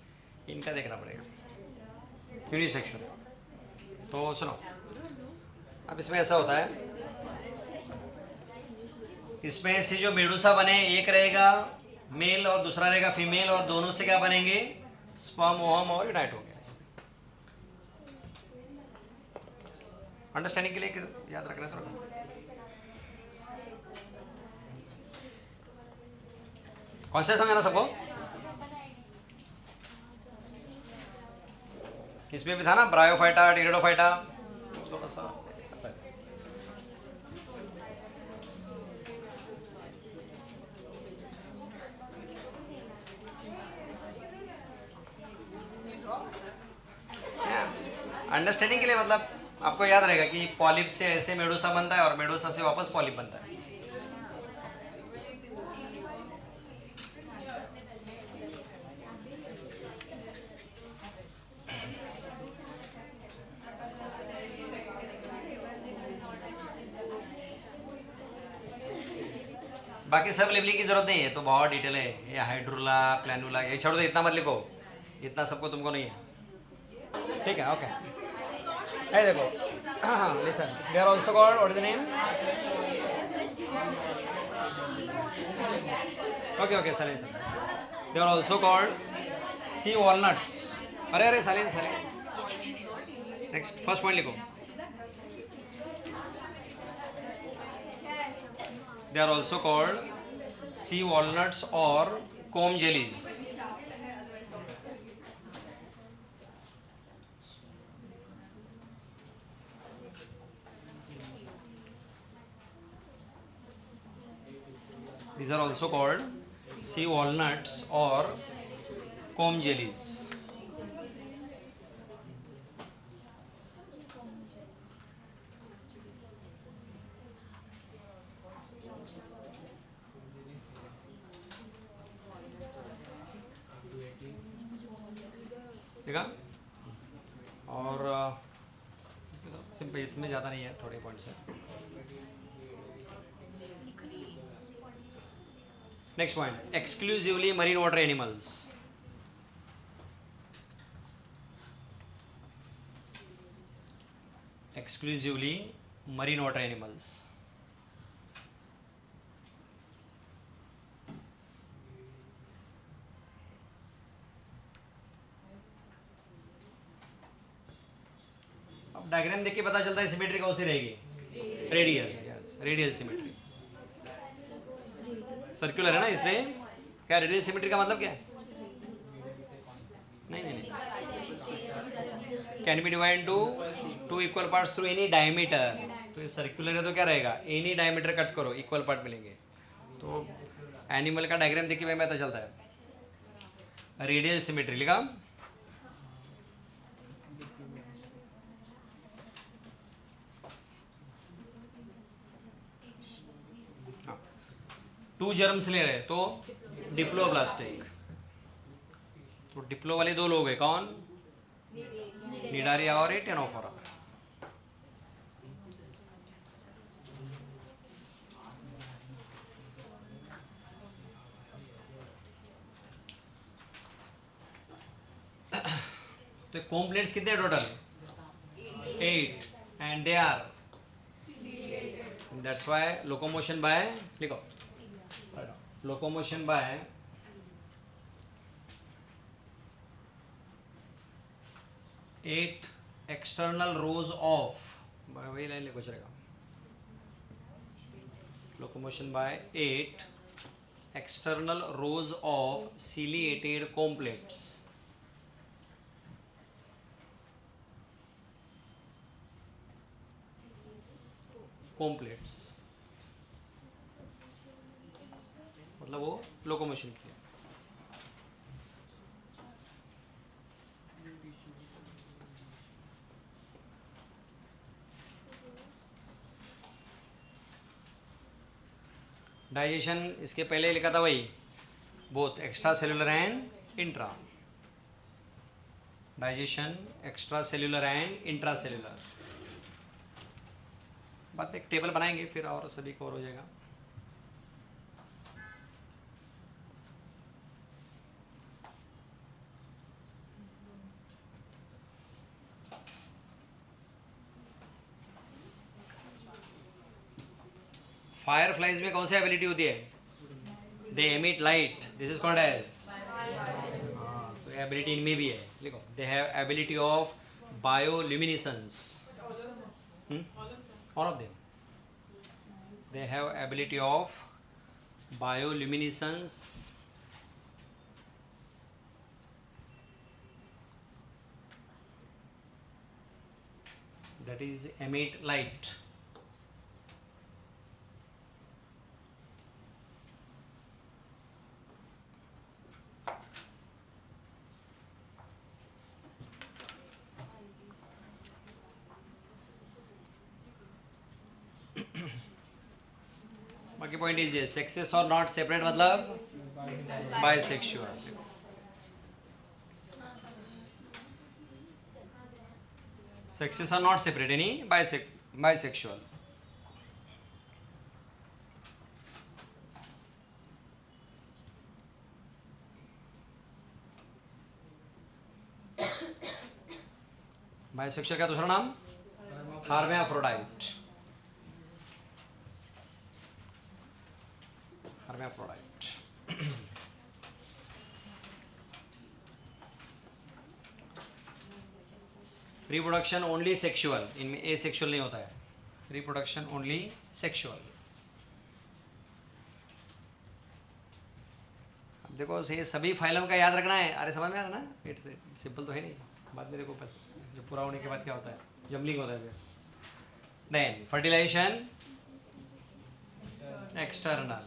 इनका देखना पड़ेगा यूनिसेक्सुअल. तो सुनो, अब इसमें ऐसा होता है, इसमें से जो मेडुसा बने, एक रहेगा मेल और दूसरा रहेगा फीमेल, और दोनों से क्या बनेंगे? स्पर्म ओवम और यूनाइट हो गया. अंडरस्टैंडिंग के लिए याद रखना थोड़ा. कौन से समझाना सबको? किसमें भी था ना, ब्रायोफाइटा, टिरिडोफाइटा. थोड़ा सा अंडरस्टैंडिंग के लिए, मतलब आपको याद रहेगा कि पॉलिप से ऐसे मेडुसा बनता है और मेडुसा से वापस पॉलिप बनता है. बाकी सब लेबलिंग की जरूरत नहीं है, तो बहुत डिटेल है. ये हाइड्रोला, प्लानुला, ये छोड़ दो, इतना मत लिखो. इतना सबको तुमको नहीं है. ठीक है, ओके. Hey, देखो, listen. They are also called, what is the name? Okay, silence. They are also called sea walnuts. अरे silence. Next, first point लिखो. They are also called sea walnuts or comb jellies. These are also called sea walnuts or comb jellies. ठीक है, और simple, इसमें ज़्यादा नहीं है, थोड़े पॉइंट्स है. Next point, exclusively marine water animals. Exclusively marine water animals. अब डायग्राम देख के पता चलता है सिमेट्री कौन सी रहेगी. Radial. Yes, radial symmetry. Circular है ना, इसलिए क्या रेडियल सिमेट्री का मतलब क्या है? नहीं नहीं नहीं, can be divide into two equal parts through any diameter. तो ये सर्कुलर है तो क्या रहेगा, एनी डायमीटर कट करो इक्वल पार्ट मिलेंगे. तो एनिमल का डायग्राम देख के हमें पता चलता है रेडियल सिमेट्री. लिखा. टू जर्म्स ले रहे तो डिप्लोब्लास्टिक. तो डिप्लो वाले दो लोग हैं, कौन? निडारिया और टेनोफोरा. तो कॉम्प्लेट्स कितने total? 8. And they are, that's why locomotion by, लिखो, locomotion by eight external rows of, वही लाइन लिखो चलेगा. Locomotion by 8 external rows of ciliated complates. Comb plates मतलब वो लोकोमोशन की है. डाइजेशन इसके पहले लिखा था वही, both extra cellular and intra. Digestion extra cellular and intra cellular. बाद में एक टेबल बनाएंगे फिर और सभी कवर हो जाएगा. फायर फ्लाइज में कौन सी एबिलिटी होती है? They emit light, this is called as, तो एबिलिटी इनमें भी है. लिखो, they have ability of bioluminescence. All of them, they have ability of bioluminescence, that is emit light. बाकी पॉइंट इज ये, सेक्सेस और नॉट सेपरेट मतलब bisexual. Sexes are not separate यानी बाइसेक्सुअल. बाइसेक्सुअल का दूसरा नाम hermaphrodite. hermaphrodite. Reproduction only sexual, इनमें asexual नहीं होता है. Reproduction only sexual. देखो से सभी फाइलम का याद रखना है। अरे समझ में आ रहा ना, इट्स सिंपल तो है नहीं। बाद में देखो जब पूरा होने के बाद क्या होता है, जमलिंग होता है। देन फर्टिलाइजेशन एक्सटर्नल,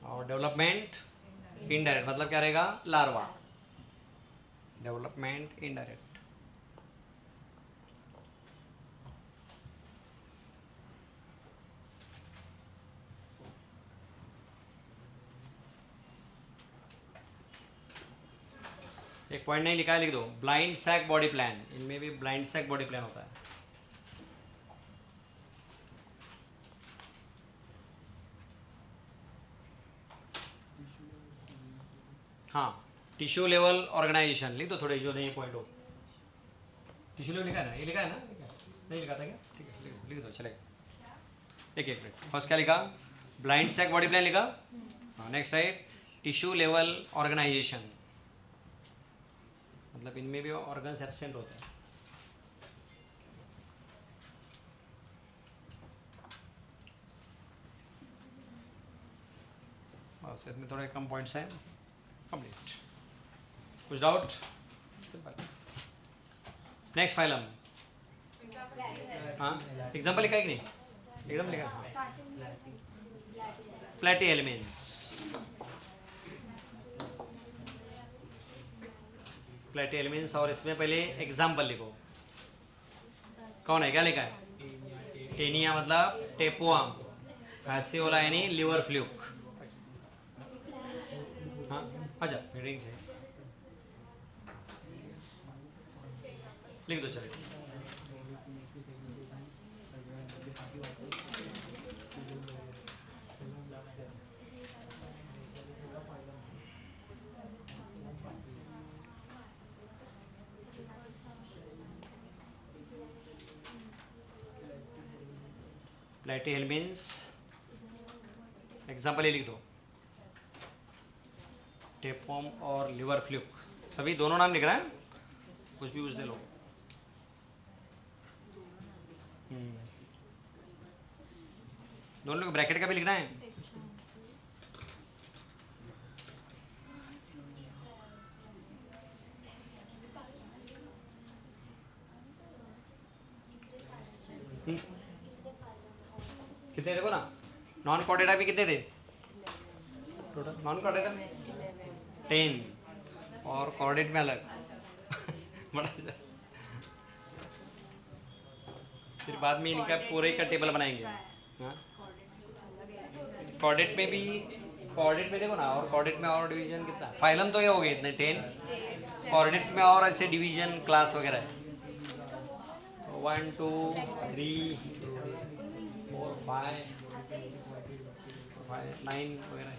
और डेवलपमेंट इनडायरेक्ट, मतलब क्या रहेगा, लार्वा। Development indirect. एक पॉइंट नहीं लिखा है, लिख दो ब्लाइंड सैक बॉडी प्लान। इनमें भी ब्लाइंड सैक बॉडी प्लान होता है। हाँ, टिश्यू लेवल ऑर्गेनाइजेशन लिख दो थोड़े जो नहीं पॉइंट हो। टिश्यू लेवल लिखा है ना, ये लिखा है ना, नहीं लिखा था क्या? ठीक है, लिख दो चलेगा। एक मिनट, फर्स्ट क्या लिखा, ब्लाइंड सैक बॉडी प्लान लिखा। हाँ, next right tissue level organisation, मतलब इनमें भी ऑर्गन्स एब्सेंट होते हैं। बस इतने थोड़े कम पॉइंट्स हैं, कंप्लीट। कुछ डाउट? सिंपल। Next phylum. हाँ, एग्जाम्पल लिखा है कि नहीं? एग्जाम्पल लिखा है। प्लेटी एलिमेंट्स, प्लेटी एलिमेंट्स, और इसमें पहले एग्जाम्पल लिखो। कौन है, क्या लिखा है? टेनिया मतलब टेपोआम, फैसियोला यानी लिवर फ्लूक। हाँ अच्छा, रीडिंग है, लिख दो चलिए। प्लेटीहेल्मिन्स एग्जाम्पल ही लिख दो, टेपोम और लिवर फ्लूक, सभी दोनों नाम लिखना है, कुछ भी यूज दे लो। दोनों लोग ब्रैकेट का भी लिखना है। कितने देखो ना, नॉन कॉर्डेटा भी कितने थे टोटल? नॉन कॉर्डेटा 10 और कॉर्डेट में अलग बड़ा। फिर बाद में इनका पूरे का टेबल बनाएंगे। हाँ, कॉर्डेट में भी, कॉर्डेट में देखो ना, और कॉर्डेट में और डिवीजन कितना, फाइलम तो ये हो गए इतने 10, कॉर्डेट में और ऐसे डिवीजन क्लास वगैरह है। 1 2 3 4 5 9 वगैरह,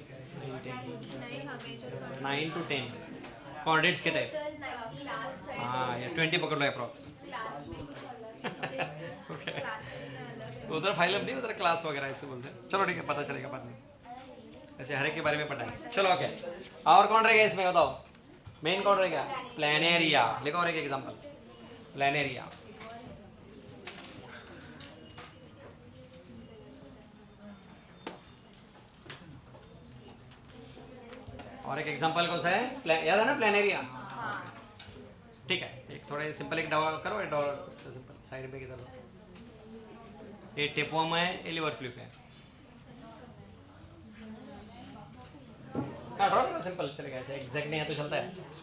9 to 10 कॉर्डेट्स के टाइप। हाँ, ये 20 पकड़ लो अप्रॉक्स। ओके, तो उधर फाइलम नहीं, उधर क्लास वगैरह ऐसे बोलते हैं। चलो ठीक है, पता चलेगा बाद में, ऐसे हर एक के बारे में पता है। चलो ओके, और कौन रहेगा इसमें बताओ, मेन कौन रहेगा? प्लानेरिया लिखो, और एक एग्जांपल, प्लानेरिया। और एक एग्जांपल कौन सा है, याद है ना, प्लानेरिया। ठीक है, एक थोड़े सिंपल एक डॉ करो, एक डॉ सिंपल साइड में किधर, ये टेपोम है, ये लिवर फ्लूक है। हाँ, ड्रॉ करो सिंपल चलेगा, ऐसे एग्जैक्ट नहीं है तो चलता है।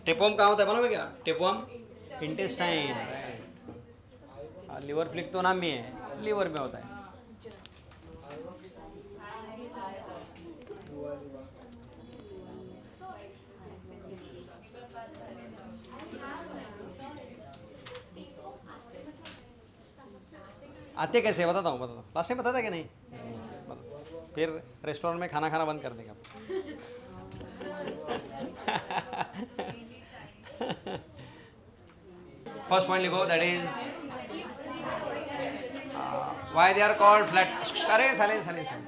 टेपोम कहाँ होता है मालूम है क्या? टेपोम इंटेस्टाइन, लिवर फ्लिक तो नाम भी है, लिवर में होता है। आते कैसे बताता हूँ, लास्ट टाइम बताता क्या नहीं? फिर रेस्टोरेंट में खाना खाना बंद कर देगा। फर्स्ट पॉइंट लिखो, that is why they are called flat. अरे साले साले साले.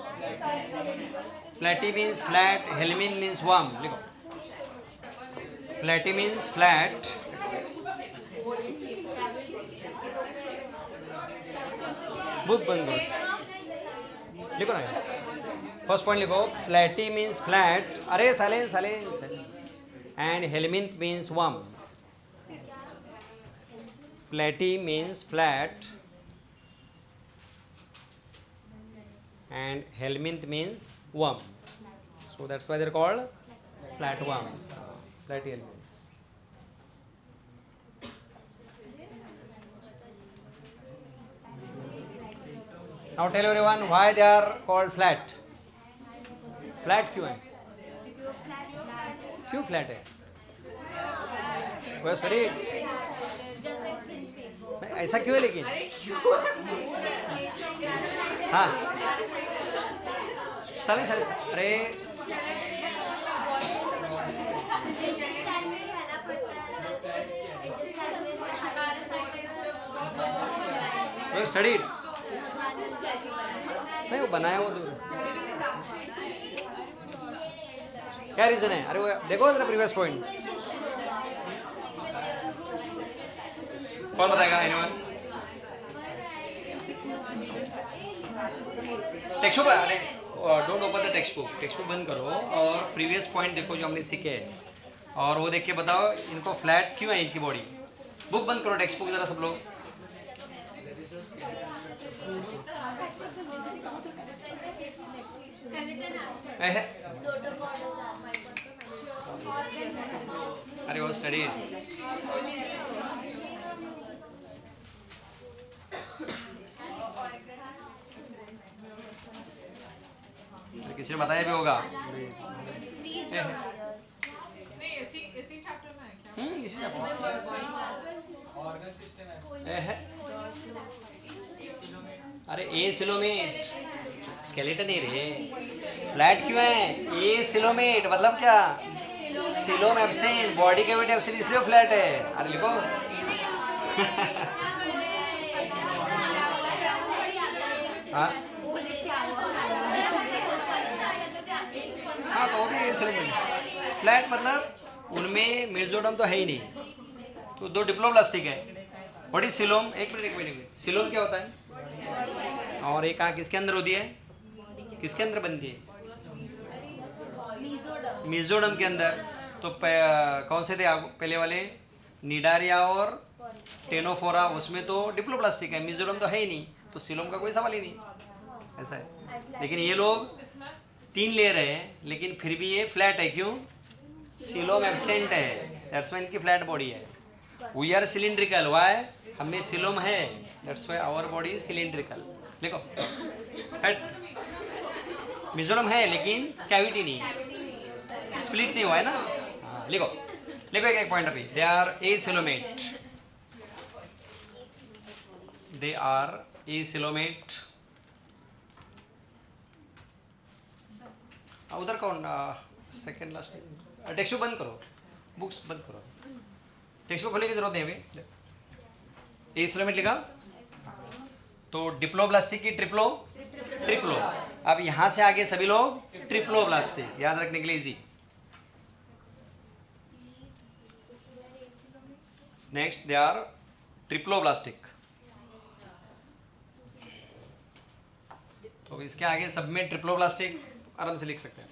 Platy means flat, helminth means worm. लिखो, फ्लैटी मीन्स फ्लैट, बुक बंद करो, लिखो ना. फर्स्ट पॉइंट लिखो, फ्लैटी मीन्स फ्लैट, अरे साले साले, and helminth means worm. Platy means flat and helminth means worm, so that's why they're called flatworms, platyhelminths. Now tell everyone why they are called flat. Flat क्यों है? क्यों flat है? वह sorry, ऐसा क्यों है लेकिन? हाँ साले साले, अरे वो स्टडी नहीं, वो बनाया वो दूर. क्या रीजन है? अरे वो देखो जरा प्रीवियस पॉइंट. कौन बताएगा? एनीवन? टेक्स्ट बुक, अरे don't open the text book. Text book बंद करो और प्रीवियस पॉइंट देखो जो हमने सीखे हैं, और वो देख के बताओ इनको फ्लैट क्यों है इनकी बॉडी. बुक बंद करो, टेक्स्ट बुक जरा सब लोग. अरे वो स्टडी किसी ने बताया भी होगा. इसी चैप्टर में है क्या? इसी चैप्टर. अरे ए सिलोमेट, स्केलेटन ही रे. फ्लैट क्यों है? ए सिलोमेट मतलब क्या? Coelom absent, body cavity absent, इसलिए फ्लैट है. अरे लिखो. हाँ हाँ, तो वो भी ए सिलोमेट. फ्लैट मतलब उनमें मेजोडम तो है ही नहीं, तो दो डिप्लोब्लास्टिक है. What is coelom? एक मिनट. सिलोम क्या होता है? और एक कहाँ किसके अंदर होती है? किसके अंदर बनती है? मेजोडम के अंदर. तो कौन से थे पहले वाले? निडारिया और टेनोफोरा, उसमें तो डिप्लोप्लास्टिक है, मेजोडम तो है ही नहीं, तो सिलोम का कोई सवाल ही नहीं. ऐसा है. लेकिन ये लोग 3 लेयर है, लेकिन फिर भी ये फ्लैट है. क्यों? सिलोम एब्सेंट है, दैट्स व्हाई इनकी फ्लैट बॉडी है. We are cylindrical, why? हमें सिलोम है, that's why our body is cylindrical. लिखो. मेजोडम है लेकिन कैविटी नहीं, स्प्लिट नहीं हुआ है ना. हाँ, लिखो एक पॉइंट अभी. They are acoelomate, they are acoelomate. उधर कौन? Second last. टेक्स्ट बुक बंद करो, बुक्स बंद करो. टेक्स्ट बुक खोलने की जरूरत नहीं अभी. एसिलोमेट लिखा तो डिप्लोब्लास्टिक की ट्रिप्लो. अब यहां से आगे सभी लोग ट्रिप्लोब्लास्टिक, याद रखने के लिए easy. Next they are triploblastic. तो इसके आगे सब में ट्रिप्लोब्लास्टिक आराम से लिख सकते हैं.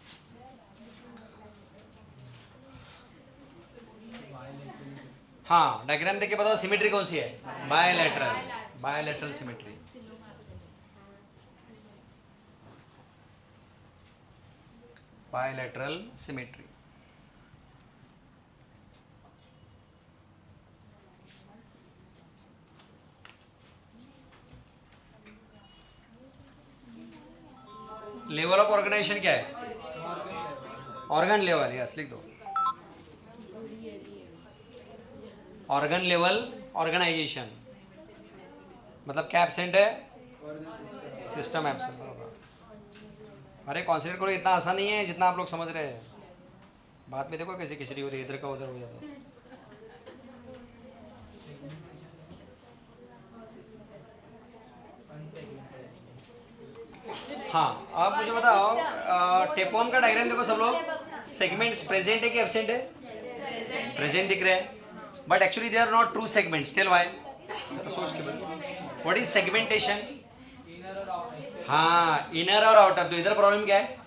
हाँ, डायग्राम देख के बताओ सिमेट्री कौन सी है? Bilateral symmetry. Bilateral symmetry. Level of organisation क्या है? Organ level. यस, लिख दो. ऑर्गन लेवल ऑर्गेनाइजेशन मतलब क्या एब्सेंट है? System absent. अरे कॉन्सिडर करो, इतना आसान नहीं है जितना आप लोग समझ रहे हैं. बाद में देखो कैसे खिचड़ी हो रही है, इधर का उधर हो जाता है. हाँ, आप मुझे बताओ टेपोम का डायग्राम देखो सब लोग, सेगमेंट्स प्रेजेंट है कि एब्सेंट है? प्रेजेंट दिख रहे हैं, but actually they are not true segments. Tell why? सोच के बताओ। What is segmentation? हाँ, इनर और आउटर। तो इधर प्रॉब्लम क्या है?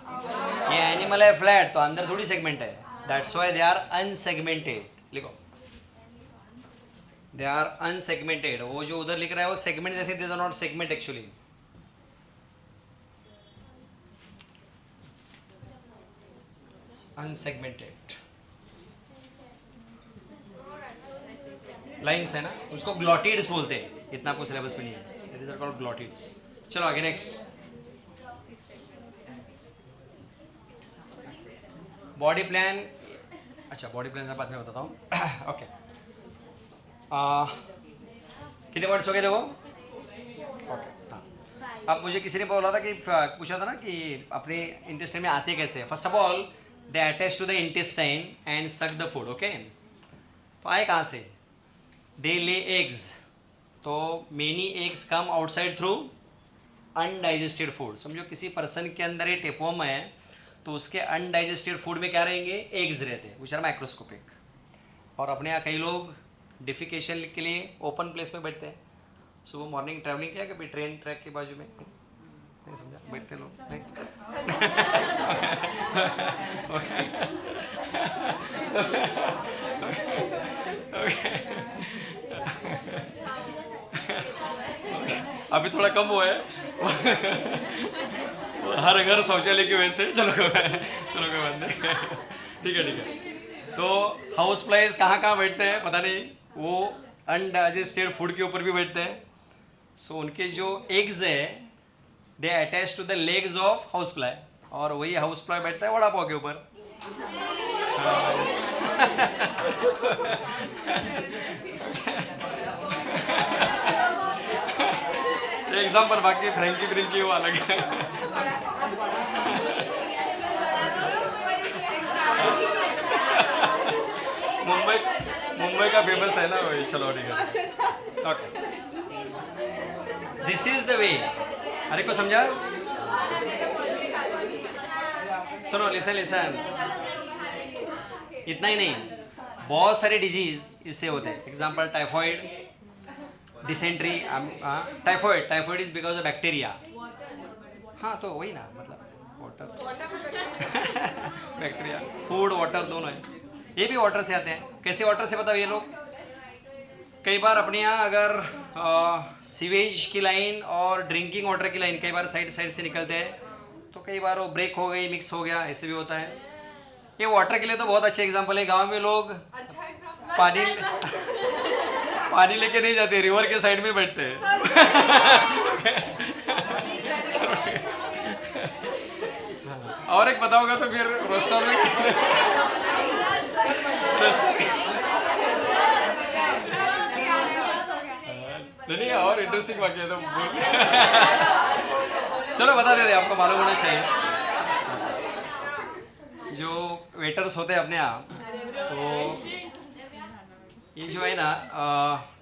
ये एनिमल है फ्लैट, तो अंदर थोड़ी सेगमेंट है, that's why they are unsegmented. लिखो, दे आर अनसेगमेंटेड। वो जो उधर लिख रहा है वो सेगमेंट जैसे, they are not segment actually. Unsegmented lines है ना, उसको ग्लॉटिड्स बोलते हैं। इतना आपको सिलेबस में नहीं है, दैट इज आर कॉल्ड ग्लॉटिड्स। चलो आगे नेक्स्ट। बॉडी प्लान, अच्छा बॉडी प्लान मैं बाद में बताता हूँ। ओके, कितने वर्ड्स हो गए देखो? ओके, हाँ। अब मुझे किसी ने बोला था कि पूछा था ना कि अपने इंटेस्टाइन में आते कैसे। First of all they attach to the intestine and suck the food. Okay, तो आए कहाँ से? दे ले एग्स, तो many eggs come outside through undigested food. समझो किसी पर्सन के अंदर ये टेपवर्म है, तो उसके अनडाइजेस्टेड फूड में क्या रहेंगे? एग्स रहते हैं, विच आर माइक्रोस्कोपिक। और अपने यहाँ कई लोग डिफिकेशन के लिए ओपन प्लेस में बैठते हैं। सुबह मॉर्निंग ट्रैवलिंग किया कभी ट्रेन ट्रैक के बाजू में? नहीं समझा, बैठते लोग नहीं? अभी थोड़ा कम हुआ है हर घर शौचालय की वजह से। चलो कोई बात नहीं, ठीक है ठीक है। तो हाउस फ्लाइज कहाँ कहाँ बैठते हैं पता नहीं, वो अनडाइजेस्टेड फूड के ऊपर भी बैठते हैं। सो उनके जो एग्स है they attach to the legs of house fly, और वही हाउस फ्लाई बैठता है वड़ा पाव के ऊपर। एग्जाम्पल, बाकी फ्रेंकी फ्रेंकी वो अलग है। मुंबई का फेमस है ना वही। चलो ठीक है, okay. This is the way. अरे को समझा? सुनो, लिसन लिसन, इतना ही नहीं, बहुत सारे डिजीज इससे होते हैं। Example typhoid, dysentery. Typhoid is because of bacteria. हाँ तो वही ना, मतलब वाटर बैक्टीरिया, फूड वाटर दोनों है। ये भी वाटर से आते हैं। कैसे वाटर से बताओ? ये लोग कई बार अपने यहाँ अगर सीवेज की लाइन और ड्रिंकिंग वाटर की लाइन कई बार साइड से निकलते हैं, तो कई बार वो ब्रेक हो गई, मिक्स हो गया, ऐसे भी होता है। ये वाटर के लिए तो बहुत अच्छे एग्जाम्पल है। गांव में लोग पानी लेके नहीं जाते, रिवर के साइड में बैठते हैं। और एक बताओगे तो फिर रेस्टोरेंट नहीं, और इंटरेस्टिंग बाकी है तो चलो बता देते, आपको मालूम होना चाहिए। जो वेटर्स होते हैं अपने यहाँ, तो ये जो है ना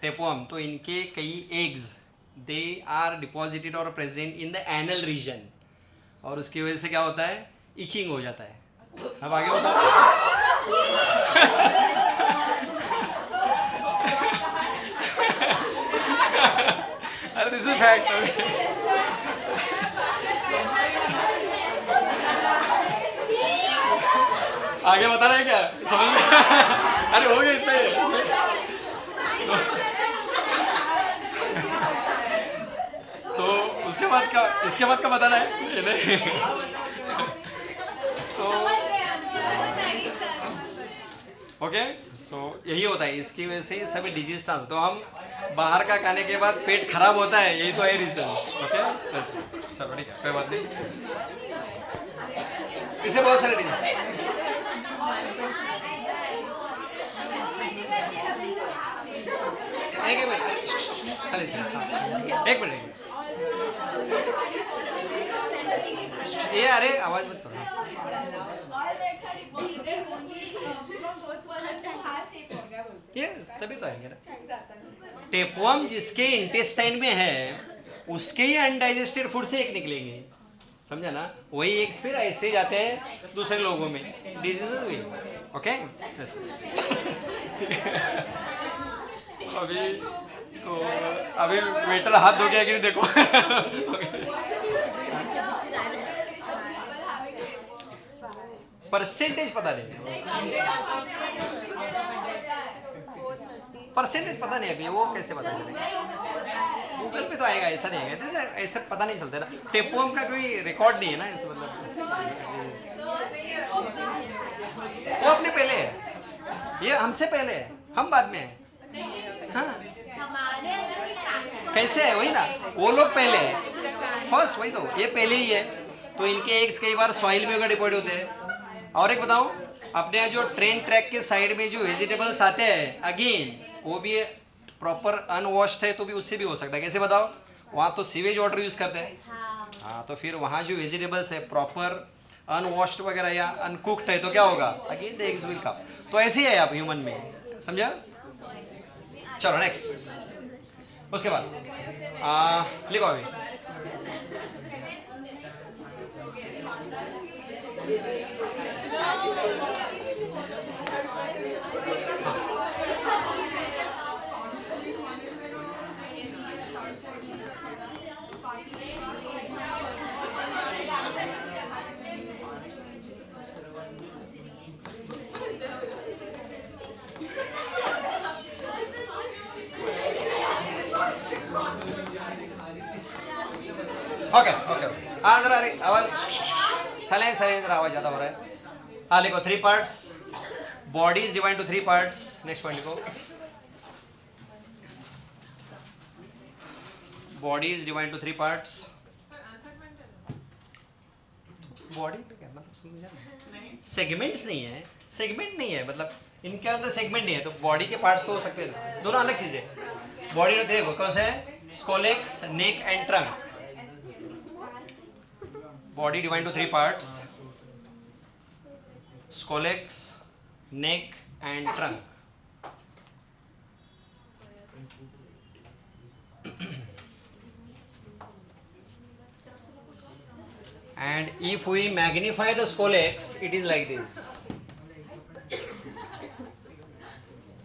टेपवर्म, तो इनके कई एग्स दे आर डिपॉजिटेड और present in the anal reason, और उसकी वजह से क्या होता है? इचिंग हो जाता है। अब आगे बताओ। अरे दिस इज फैक्ट। आगे बता रहे हैं क्या? समझ में? अरे हो गया इतना ही। तो उसके बाद क्या, इसके बाद का बताना है? तो ओके, सो यही होता है, इसकी वजह से सभी डिजीज ट्रांस। तो हम बाहर का खाने के बाद पेट खराब होता है, यही तो है रीजन। ओके, चलो ठीक है, कोई बात नहीं। इससे बहुत सारे डिजीज। एक मिनट, ये अरे आवाज मत करो। यस, तभी तो आएंगे ना। टेपवर्म जिसके इंटेस्टाइन में है, उसके ही अनडाइजेस्टेड फूड से एक निकलेंगे। समझा ना? वही एक फिर ऐसे जाते हैं दूसरे लोगों में, डिजीजेस भी। ओके अभी तो अभी वेटर हाथ धो गया कि नहीं देखो। परसेंटेज पता नहीं, परसेंटेज पता नहीं अभी, वो कैसे पता चलेगा? गूगल पे तो आएगा, ऐसा नहीं आएगा, ऐसे पता नहीं चलता ना। टेपोम का कोई रिकॉर्ड नहीं है ना, ऐसे मतलब वो अपने पहले है, ये हमसे पहले है, हम बाद में है। हाँ कैसे है, वही ना, वो लोग पहले है फर्स्ट, वही तो, ये पहले ही है। तो इनके एग्स कई बार सॉइल में डिपोजिट होते हैं। और एक बताऊं, अपने यहाँ जो ट्रेन ट्रैक के साइड में जो वेजिटेबल्स आते हैं, अगेन वो भी प्रॉपर अनवॉश्ड है तो भी उससे भी हो सकता है। कैसे बताओ? वहाँ तो सीवेज वाटर यूज करते हैं। हाँ तो फिर वहाँ जो वेजिटेबल्स है प्रॉपर अनवॉश्ड वगैरह या अनकुक्ड है तो क्या होगा? Again the eggs will come. तो ऐसे ही है आप ह्यूमन में, समझा? चलो नेक्स्ट, उसके बाद लिखो अभी। ओके ओके, जरा अरे आवाज साइलेंस, जरा आवाज ज़्यादा हो रहा है। लिखो 3 parts, body is divide to 3 parts. Next point लिखो, body is divide to 3 parts. Body पे क्या मतलब समझा? सेगमेंट्स नहीं है, सेगमेंट नहीं है, मतलब इनके अंदर सेगमेंट नहीं है, तो बॉडी के पार्ट्स तो हो सकते हैं, दोनों अलग चीजें। बॉडी में देखो कौन सा है? Scolex, neck and trunk. Body divided into 3 parts: scolex, neck, and trunk. And if we magnify the scolex, it is like this.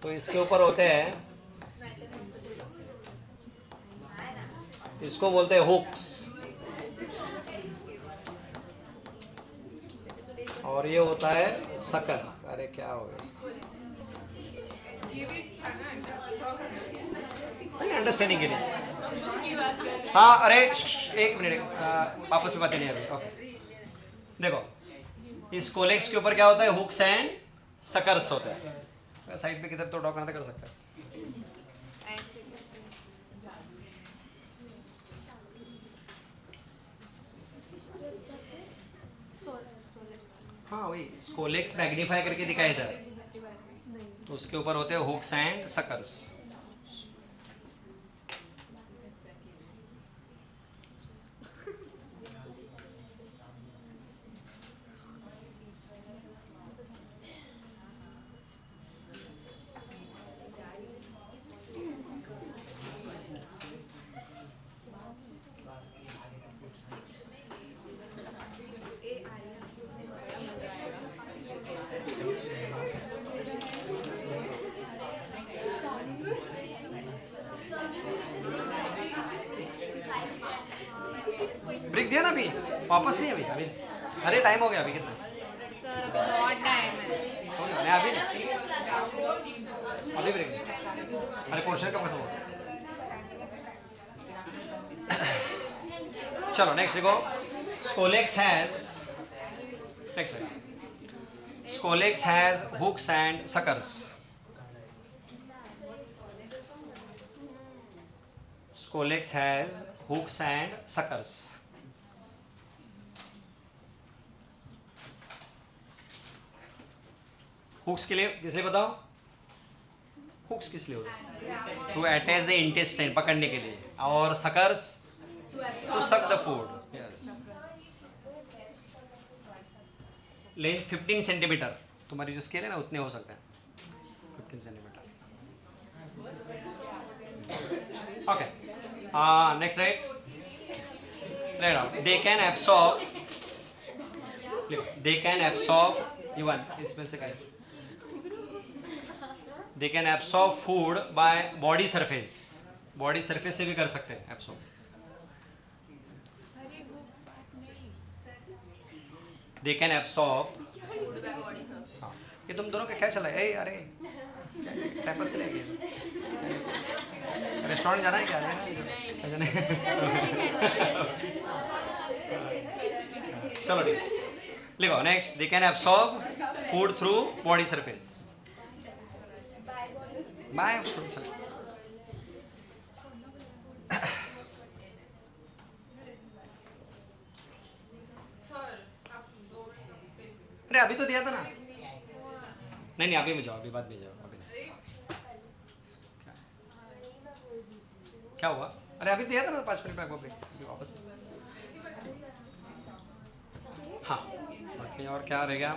तो इसके ऊपर होते हैं, इसको बोलते हैं हुक्स, और ये होता है सकल। अरे क्या हो गया इसको? अंडरस्टैंडिंग के लिए। हाँ अरे एक मिनट, आपस में बातें नहीं आ रही। ओके देखो, इस कोलेक्स के ऊपर क्या होता है? हुक्स एंड सकर्स होता है। साइड पे किधर तो ड्रॉ करना कर सकता है। हाँ वही स्कोलेक्स मैग्नीफाई करके दिखाया था, तो उसके ऊपर होते हैं हुक्स एंड सकर्स। ब्रेक दिया ना अभी, वापस नहीं अभी अभी। अरे टाइम हो गया अभी, कितना? सर अभी बहुत टाइम है। हो गया, मैं अभी नहीं, अभी ब्रेक। अरे पोर्शन कब खत्म हो? चलो नेक्स्ट देखो, scolex has, next scolex has hooks and suckers. Scolex has hooks and suckers. Hooks के लिए किस लिए बताओ? हुक्स किस लिए होते हैं? टू अटैच द इंटेस्टाइन, पकड़ने के लिए, और suckers to suck the food. Yes, length 15 centimetre, तुम्हारी जो स्केल है ना उतने हो सकते हैं, 15 centimetre. Okay next right, they can absorb they can absorb even इसमें से कहीं दे can absorb food by body surface से भी कर सकते हैं एब्सॉर्ब. They can absorb. हाँ ये तुम दोनों का क्या चला है? अरे टाइम पास के लिए रेस्टोरेंट जाना है क्या? चलो ठीक. लिखो next. They can absorb food through body surface. By. Sir, आप 2 मिनट break. अरे अभी तो दिया था ना. नहीं अभी में जाओ, अभी बाद में जाओ. अभी नहीं. क्या हुआ? अरे अभी दिया था ना 5 मिनट में आपको ब्रेक. अभी वापस. हाँ बाकी और क्या रह गया?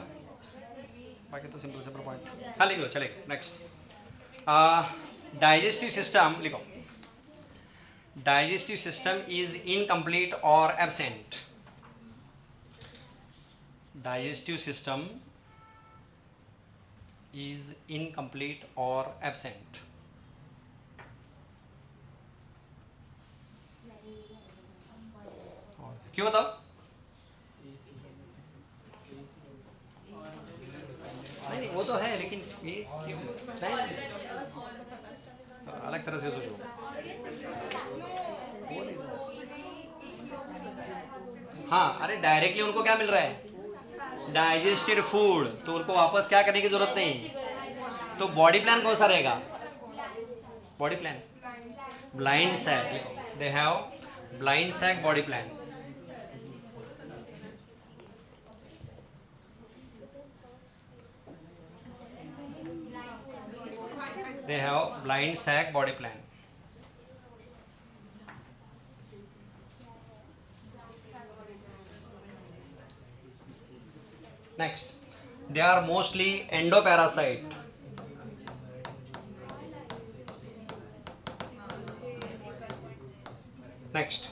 बाकी तो सिंपल सिंपल पॉइंट. हाँ लिख लो चलेगा. नेक्स्ट. डाइजेस्टिव सिस्टम लिखो. डाइजेस्टिव सिस्टम इज इनकम्प्लीट और absent. Digestive system is incomplete or absent. क्यों बताओ? नहीं वो तो है लेकिन ये क्यों? अलग तरह से सोचो. हाँ अरे डायरेक्टली उनको क्या मिल रहा है? Digested food. तो उनको वापस क्या करने की जरूरत नहीं. तो बॉडी प्लान कौन सा रहेगा? Body plan blind sac. They have blind sac body plan. They have blind sac body plan. Next, they are mostly endoparasite. Next,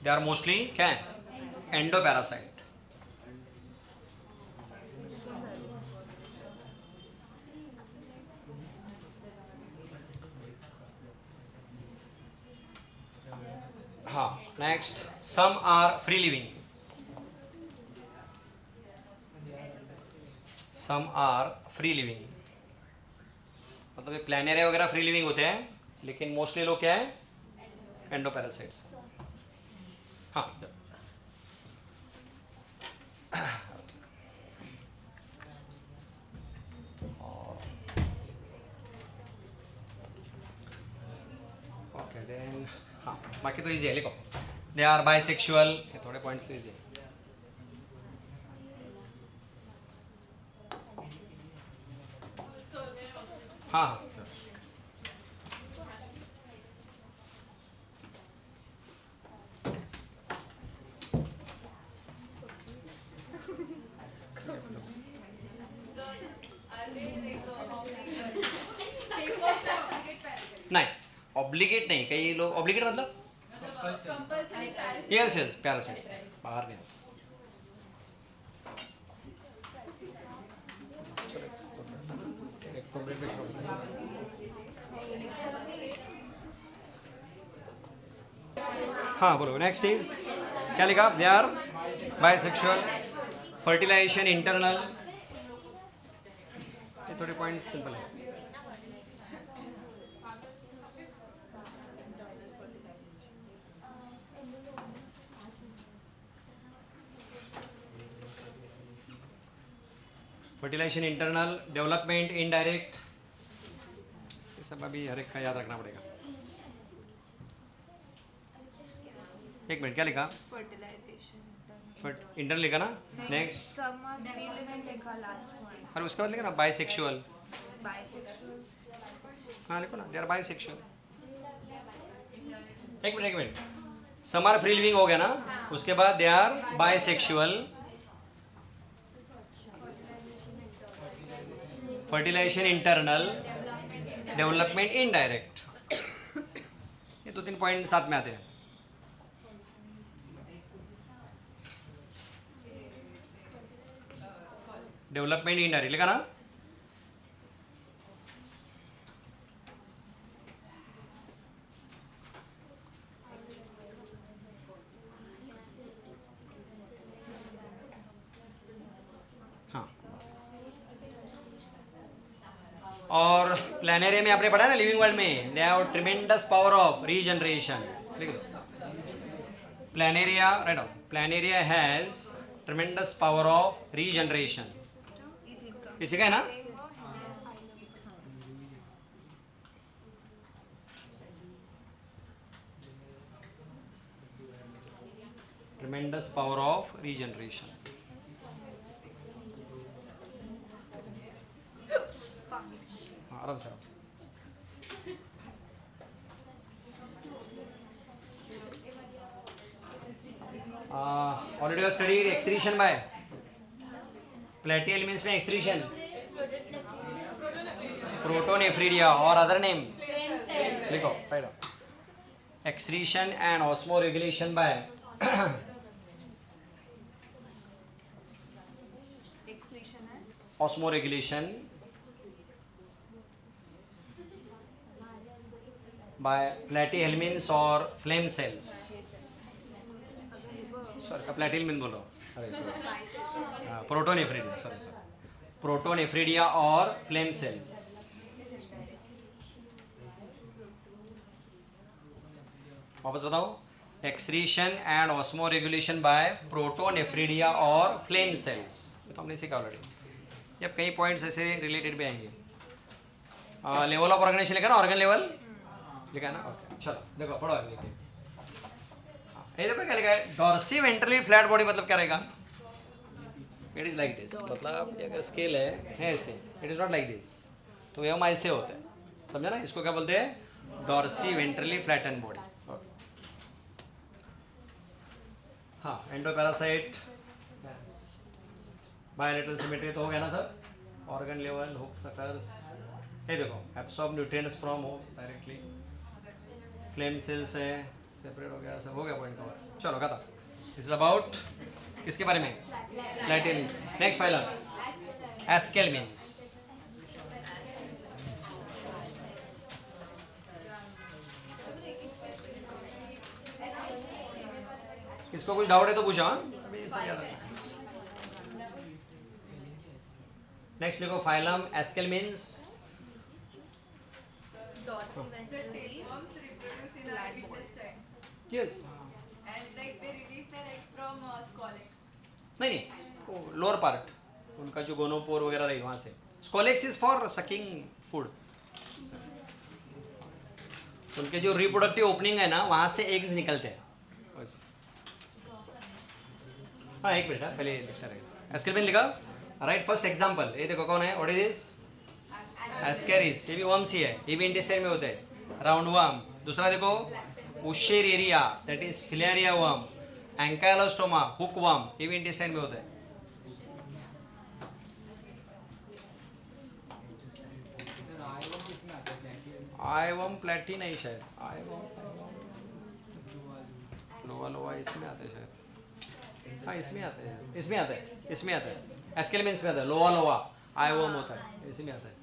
they are mostly क्या है? Endoparasite. हाँ next, some are free living. Some are free living. मतलब ये Planaria वगैरह free living होते हैं लेकिन mostly लोग क्या है? एंडोपैरासाइट्स. हाँ ओके देन. हाँ बाकी तो इजी है. लिखो दे आर बाइसेक्सुअल. थोड़े पॉइंट्स तो इजी है. हाँ हाँ नहीं ऑब्लिगेट नहीं. कई लोग ऑब्लिगेट मतलब यस यस पैरासाइट्स बाहर में. हाँ बोलो. नेक्स्ट इज क्या लिखा? They are bisexual. Fertilisation internal. ये थोड़े पॉइंट्स सिंपल है. Fertilisation internal. Development indirect. ये सब अभी हर एक का याद रखना पड़ेगा. एक मिनट क्या लिखा? इंटरनल लिखा ना. नेक्स्ट अरे उसके बाद लिखा ना बाइसेक्सुअल. हाँ लिखो ना. They are bisexual. एक minute. Some are free living हो गया ना. उसके बाद they are bisexual. Fertilisation internal. Development indirect. ये 2-3 पॉइंट साथ में आते हैं. डेवलपमेंट इंडर लिखा ना. हाँ, और प्लानेरिया में आपने पढ़ा ना लिविंग वर्ल्ड में they have tremendous power of regeneration. लिख दो Planaria, right down. Planaria has tremendous power of regeneration. इसी का है ना. Tremendous power of regeneration. आराम से आराम से. Already you studied excretion by platyhelminths में. एक्सक्रीशन प्रोटोनेफ्रीडिया और अदर नेम लिखो. Excretion and osmoregulation by osmoregulation by platyhelminths or flame cells. Sorry, platyhelminth बोलो. अरे sorry. Protonephridia. Sorry. Protonephridia or flame cells. वापस बताओ. Excretion and osmoregulation by protonephridia or flame cells. ये तो हमने सीखा ऑलरेडी. अब कई पॉइंट्स ऐसे रिलेटेड भी आएंगे. लेवल ऑफ ऑर्गेनाइजेशन लिखा ना. ऑर्गन लेवल लिखा ना. ओके चलो देखो पढ़ो लिखे. ये देखो क्या लिखा है. डॉर्सी वेंट्रली फ्लैट बॉडी मतलब क्या रहेगा. It is like this. मतलब अगर स्केल है ऐसे. It is not like this. तो ये ऐसे होता है. समझा ना. इसको क्या बोलते हैं. Dorsiventrally flatten body. हाँ एंडोपैरासाइट बायोलेटरल सिमेट्री तो हो गया ना sir. Organ level hook suckers. ये देखो एब्सॉर्ब न्यूट्रिएंट्स फ्रॉम हो डायरेक्टली. फ्लेम सेल्स है सेपरेट हो गया. सब हो गया पॉइंट कवर. चलो खत्म. दिस इज अबाउट किसके बारे में. प्लैटिन. Next phylum aschelminthes. इसको कुछ डाउट है तो पूछा. नेक्स्ट लिखो phylum aschelminthes. Tapeworms reproduce in our intestine. Yes. And like they release their eggs from scolex. नहीं लोअर पार्ट. उनका जो गोनोपोर वगैरह रही वहाँ से. Scolex is for sucking food. उनके जो रिप्रोडक्टिव ओपनिंग है ना वहाँ से एग्स निकलते हैं. हाँ एक मिनट पहले लिखता रहेगा. एस्केलमिन लिखा. Right first example. ये देखो कौन है. What is this. एस्केरिस. ये भी वर्म्स ही है. ये भी इंटेस्टाइन में होते हैं. Round worm. दूसरा देखो Wuchereria that is filaria worm. Ancylostoma hook worm. ये भी इंटेस्टाइन में होता है. आई वर्म प्लेटी नहीं शायद. आई वर्म लोवा इसमें आते हैं शायद. हाँ इसमें आते हैं. इसमें आता है. इसमें आता है. एस्केलमिन्स में आता है. लोवा आई वर्म होता है. इसी में आता है.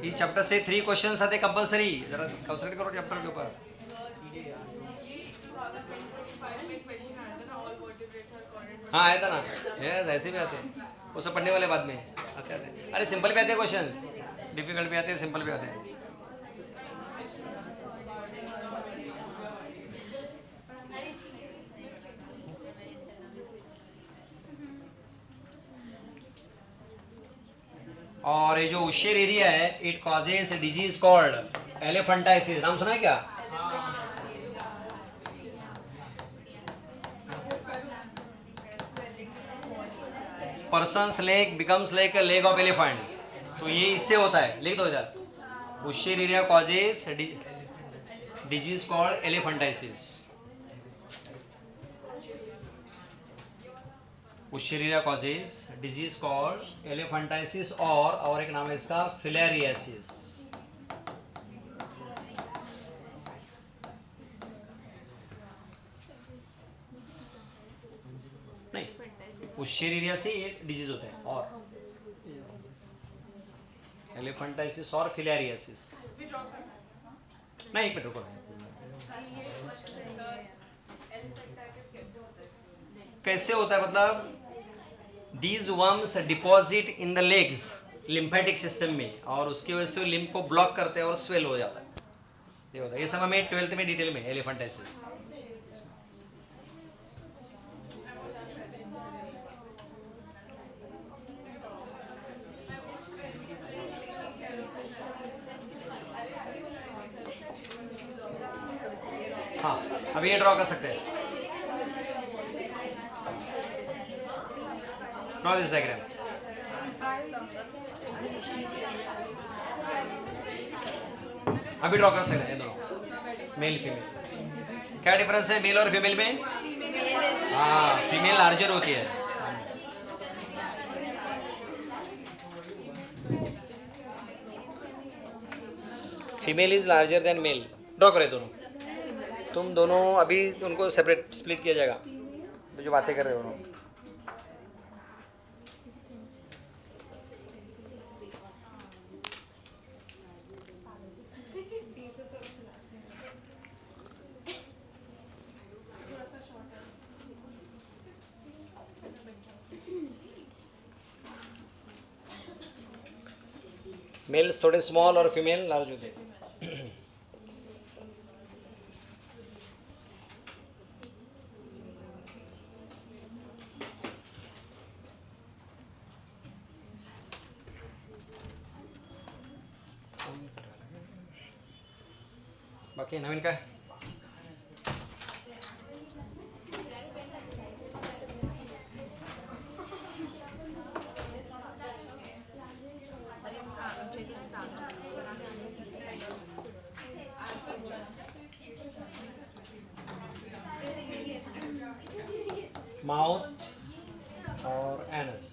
इस चैप्टर से 3 क्वेश्चंस आते कंपलसरी. जरा कंसंट्रेट करो चैप्टर के ऊपर. ये 2025 में क्वेश्चन आया था ना. ऑल वर्टिब्रेट्स आर कॉर्नेट. हाँ आया था ना. यस ऐसे भी आते हैं. वो सब पढ़ने वाले बाद में आते हैं. अरे सिंपल भी आते हैं क्वेश्चंस. डिफिकल्ट भी आते हैं. सिंपल भी आते हैं. और ये जो उशेर एरिया है it causes disease called elephantiasis. नाम सुना है क्या. Persons leg becomes like a leg of elephant. तो ये इससे होता है. लिख दो इधर. Wuchereria causes disease called elephantiasis. Wuchereria causes disease called elephantiasis और एक नाम है इसका फिलेरियासिस। नहीं, उशेरिया से ये डिजीज होते हैं और एलिफेंटाइसिस और फिलेरियासिस। नहीं एक मिनट रुको, कैसे होता है मतलब these worms deposit in the legs lymphatic system में और उसकी वजह से लिम्फ को ब्लॉक करते हैं और स्वेल हो जाता है। ये होता है, ये सब हमें 12th में डिटेल में एलिफेंटाइसिस। हाँ अब ये ड्रॉ कर सकते हैं, ड्रॉ दिस डायग्राम। अभी ड्रॉ कर सकते हैं दोनों, मेल फीमेल। क्या डिफरेंस है मेल और फीमेल में? हाँ, फीमेल लार्जर होती है। Female is larger than male. Draw करें दोनों, तुम दोनों अभी उनको सेपरेट स्प्लिट किया जाएगा जो बातें कर रहे हो दोनों। मेल्स थोड़े स्मॉल और फीमेल लार्ज होते हैं। बाकी नवीन का है? माउथ और एनस।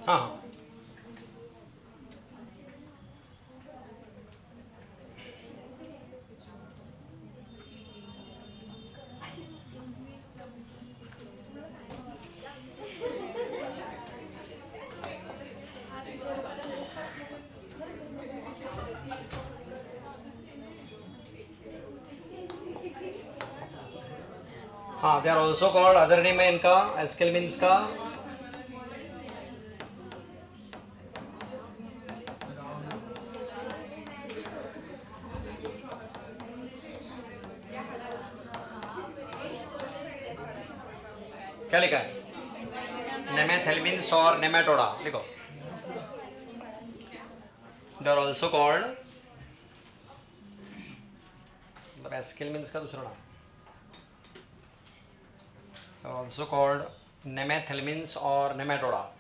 हाँ हाँ हाँ, they are also called, other name है इनका एस्केलमिन्स का क्या लिखा है? नेमेथेल्मिन्स और नेमेटोडा लिखो। दे आर ऑल्सो कॉल्ड, मतलब एस्केलमिन्स का दूसरा नाम, ऑल्सो कॉल्ड नेमेथेल्मिन्स और Nematoda.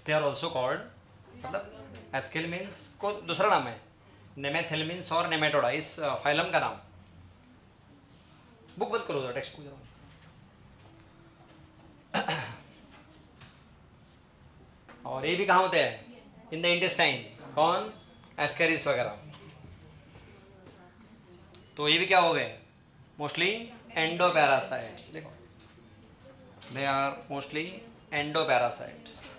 They are also called, मतलब एस्केल मीन्स को दूसरा नाम है, नेमेथेलमिन्स और नेमेटोडा, इस फाइलम का नाम। बुक बंद करो, टेक्स्ट बुक। और ये भी कहाँ होते हैं? In the intestine. कौन? एस्केरिस वगैरह। तो ये भी क्या हो गए? Mostly endoparasites. देखो, दे आर मोस्टली एंडोपैरासाइट्स।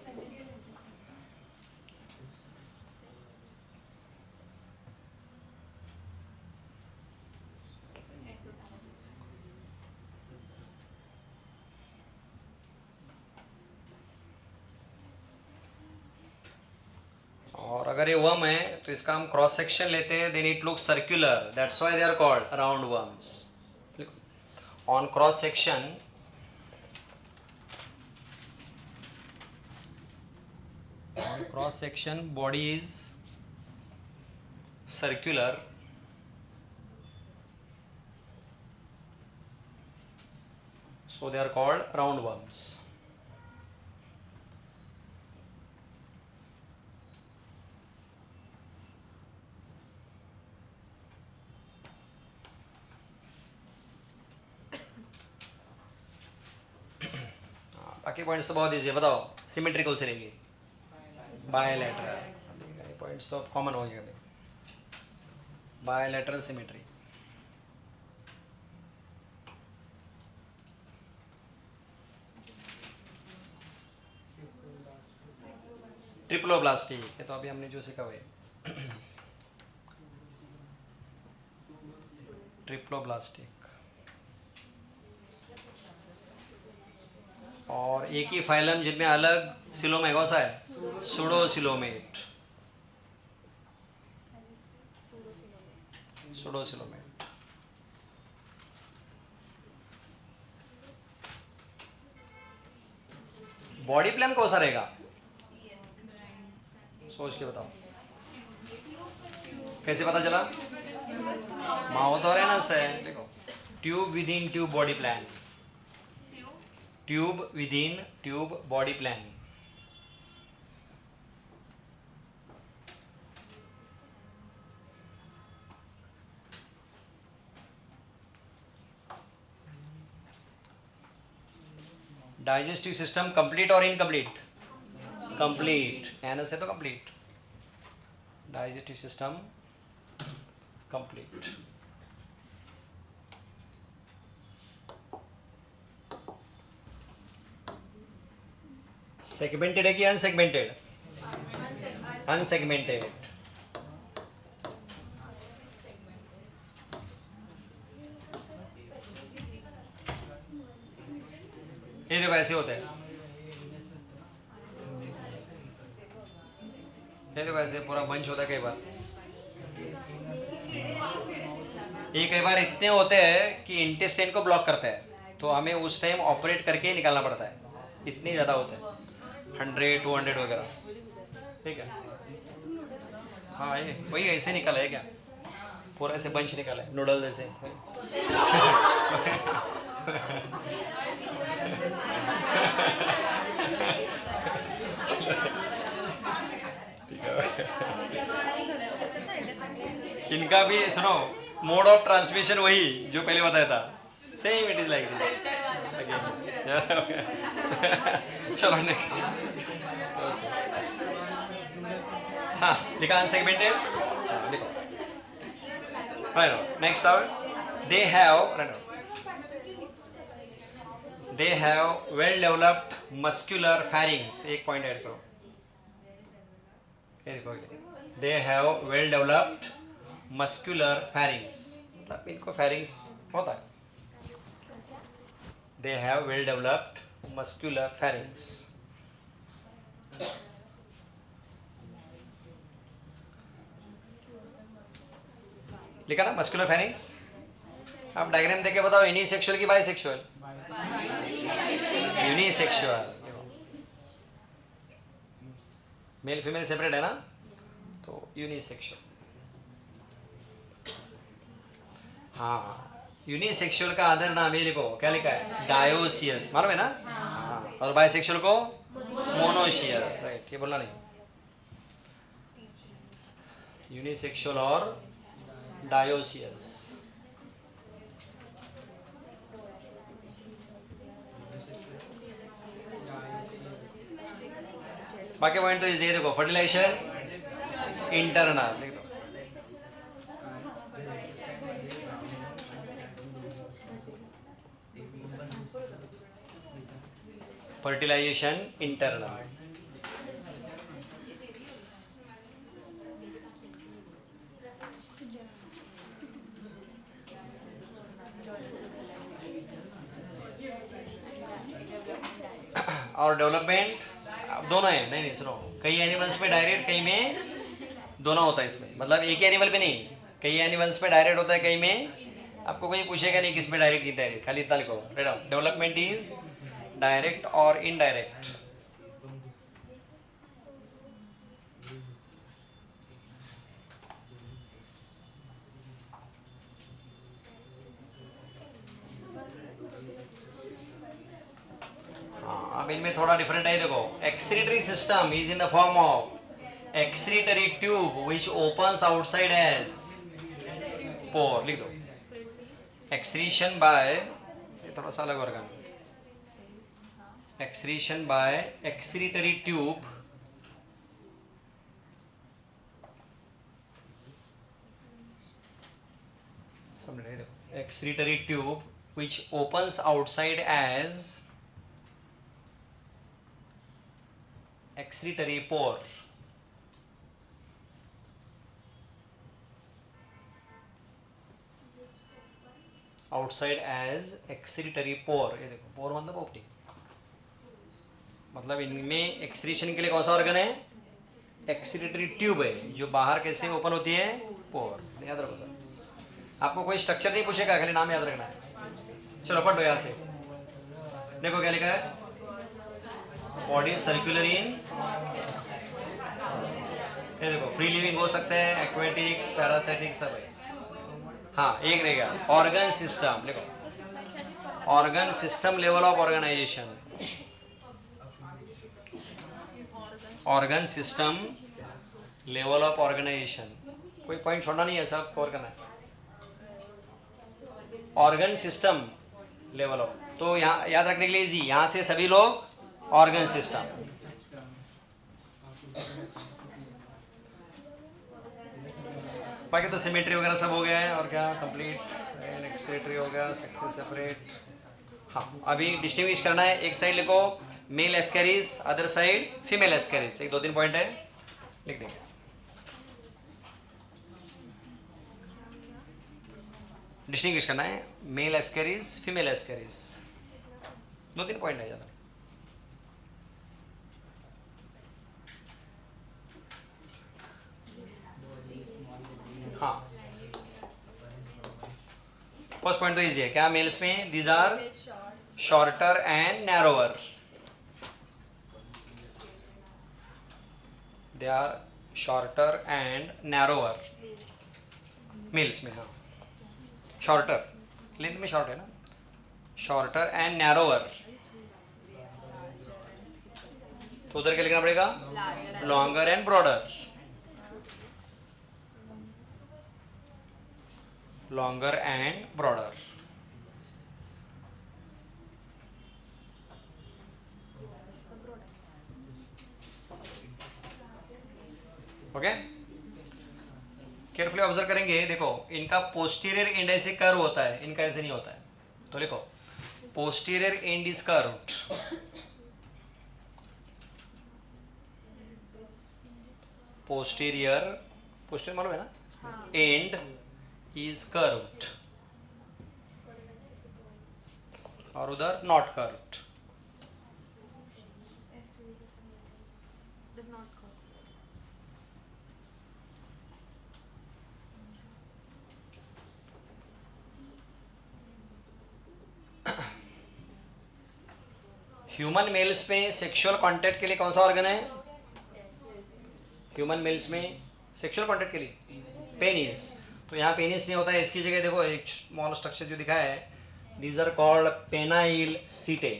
और अगर ये वर्म है तो इसका हम क्रॉस सेक्शन लेते हैं, then it look circular, that's why they are called roundworms. On cross section body is circular, so they are called roundworms. बाकी पॉइंट्स तो बहुत ईजी है। बताओ सिमेट्री कौन सी रहेगी? बायलैटरल। पॉइंट्स तो कॉमन हो जाएगा। Bilateral symmetry. ट्रिप्लोब्लास्टिक, ये तो अभी हमने जो सीखा हुआ है। ट्रिप्लोब्लास्टिक। और एक ही फाइलम जिनमें अलग सिलोम है, कौन सा है? सूडोसिलोमेट। सूडोसिलोमेट। बॉडी प्लान कौन सा रहेगा? सोच के बताओ, कैसे पता चला? माउथ और एनस है। देखो, tube within tube body plan, tube within tube body plan. Digestive system complete और इनकम्प्लीट? कंप्लीट। एनस है तो complete. Digestive system complete. Segmented है कि अनसेगमेंटेड? अनसेगमेंटेड। ये देखो ऐसे होते हैं, ये देखो ऐसे पूरा बंच होता है। कई बार ये कई बार इतने होते हैं कि इंटेस्टाइन को ब्लॉक करते हैं, तो हमें उस टाइम ऑपरेट करके ही निकालना पड़ता है। इतने ज़्यादा होते हैं, 100 200 वगैरह। ठीक है, हाँ ये वही ऐसे निकाला है क्या? पूरा ऐसे बंच निकाला है, नूडल जैसे। इनका भी सुनो, मोड ऑफ ट्रांसमिशन वही जो पहले बताया था, same it is like this. चलो नेक्स्ट। हाँ लिखा अनसेगमेंटेड, लिखो। Next out, they have well developed muscular pharynx। एक पॉइंट ऐड करो, they have well developed muscular pharynx, मतलब इनको pharynx होता है। they have well developed muscular pharynx। लिखा ना मस्कुलर फेरिंक्स? आप डायग्राम देके बताओ, यूनिसेक्सुअल की bisexual? Unisexual. Male female separate है ना, तो यूनिसेक्सुअल। हाँ, यूनिसेक्सुअल का अदर नाम ये लिखो, क्या लिखा है? डायोसियस। मालूम है ना? हाँ। और बाइसेक्सुअल को मोनोशियस, राइट, ये बोलना नहीं. यूनिसेक्सुअल और डायोसियस. बाकी पॉइंट तो इजी है. देखो फर्टिलाइजेशन इंटरनल लिख दो. Fertilisation internal. और डेवलपमेंट दोनों है. नहीं नहीं सुनो, कई एनिमल्स पे डायरेक्ट, कई में दोनों होता है इसमें. मतलब एक ही एनिमल पे नहीं, कई एनिमल्स पे डायरेक्ट होता है, कई में आपको कोई पूछेगा नहीं किस पे डायरेक्ट इनडायरेक्ट, खाली इतना लिखो. डेवलपमेंट इज डायरेक्ट और इनडायरेक्ट. हाँ, अब इनमें थोड़ा डिफरेंट है. देखो excretory system is in the form of excretory tube which opens outside as pore. लिख दो. excretion by, ये थोड़ा सा अलग organ. excretion by excretory tube समझ रहे. देखो excretory tube which opens outside as excretory pore. Outside as excretory pore. ये देखो पोर मतलब ओपनिंग. मतलब इनमें एक्सक्रीशन के लिए कौन सा ऑर्गन है? एक्सक्रीटरी ट्यूब है, जो बाहर कैसे ओपन होती है? पोर. याद रखो सर. आपको कोई स्ट्रक्चर नहीं पूछेगा, खाली नाम याद रखना है. चलो पढ़ो यहाँ से. देखो क्या लिखा है. बॉडी सर्कुलर इन, ये देखो फ्री लिविंग हो सकते हैं, एक्वेटिक, पैरासाइटिक सब है. हाँ एक रहेगा ऑर्गन सिस्टम. देखो organ system level of organisation. Organ system level of organisation. कोई पॉइंट छोड़ना नहीं है, सब कवर करना है. ऑर्गन सिस्टम लेवल ऑफ, तो यहाँ याद रखने के लिए जी, यहाँ से सभी लोग ऑर्गन सिस्टम. बाकी तो सिमेट्री वगैरह सब हो गया है. और क्या कंप्लीट एक्सक्रीटरी हो गया, सेक्सेस सेपरेट. हाँ अभी डिस्टिंग्विश करना है. एक साइड लिखो male ascaris, other side female ascaris. एक 2-3 पॉइंट है, लिख देंगे. डिस्टिंग्विश करना है male ascaris, female ascaris. 2-3 point है ज़्यादा. हाँ फर्स्ट पॉइंट तो इजी है. क्या मेल्स में? These are shorter and narrower. They are shorter and narrower males में. हाँ शॉर्टर, लेंथ में शॉर्ट है ना. Shorter and narrower. तो उधर क्या लिखना पड़ेगा? Longer and broader. Longer and broader. Okay carefully observe करेंगे. देखो इनका पोस्टीरियर एंड ऐसे कर्व होता है, इनका ऐसे नहीं होता है. तो लिखो posterior and is curved. Posterior, posterior मालूम है ना, एंड is curved और उधर not curved. ह्यूमन मेल्स में सेक्सुअल कांटेक्ट के लिए कौन सा ऑर्गन है? ह्यूमन मेल्स में सेक्सुअल कांटेक्ट के लिए पेनिस. तो यहाँ पेनिस नहीं होता है, इसकी जगह देखो एक स्मॉल स्ट्रक्चर जो दिखा है, दीज आर कॉल्ड पेनाइल सीटे.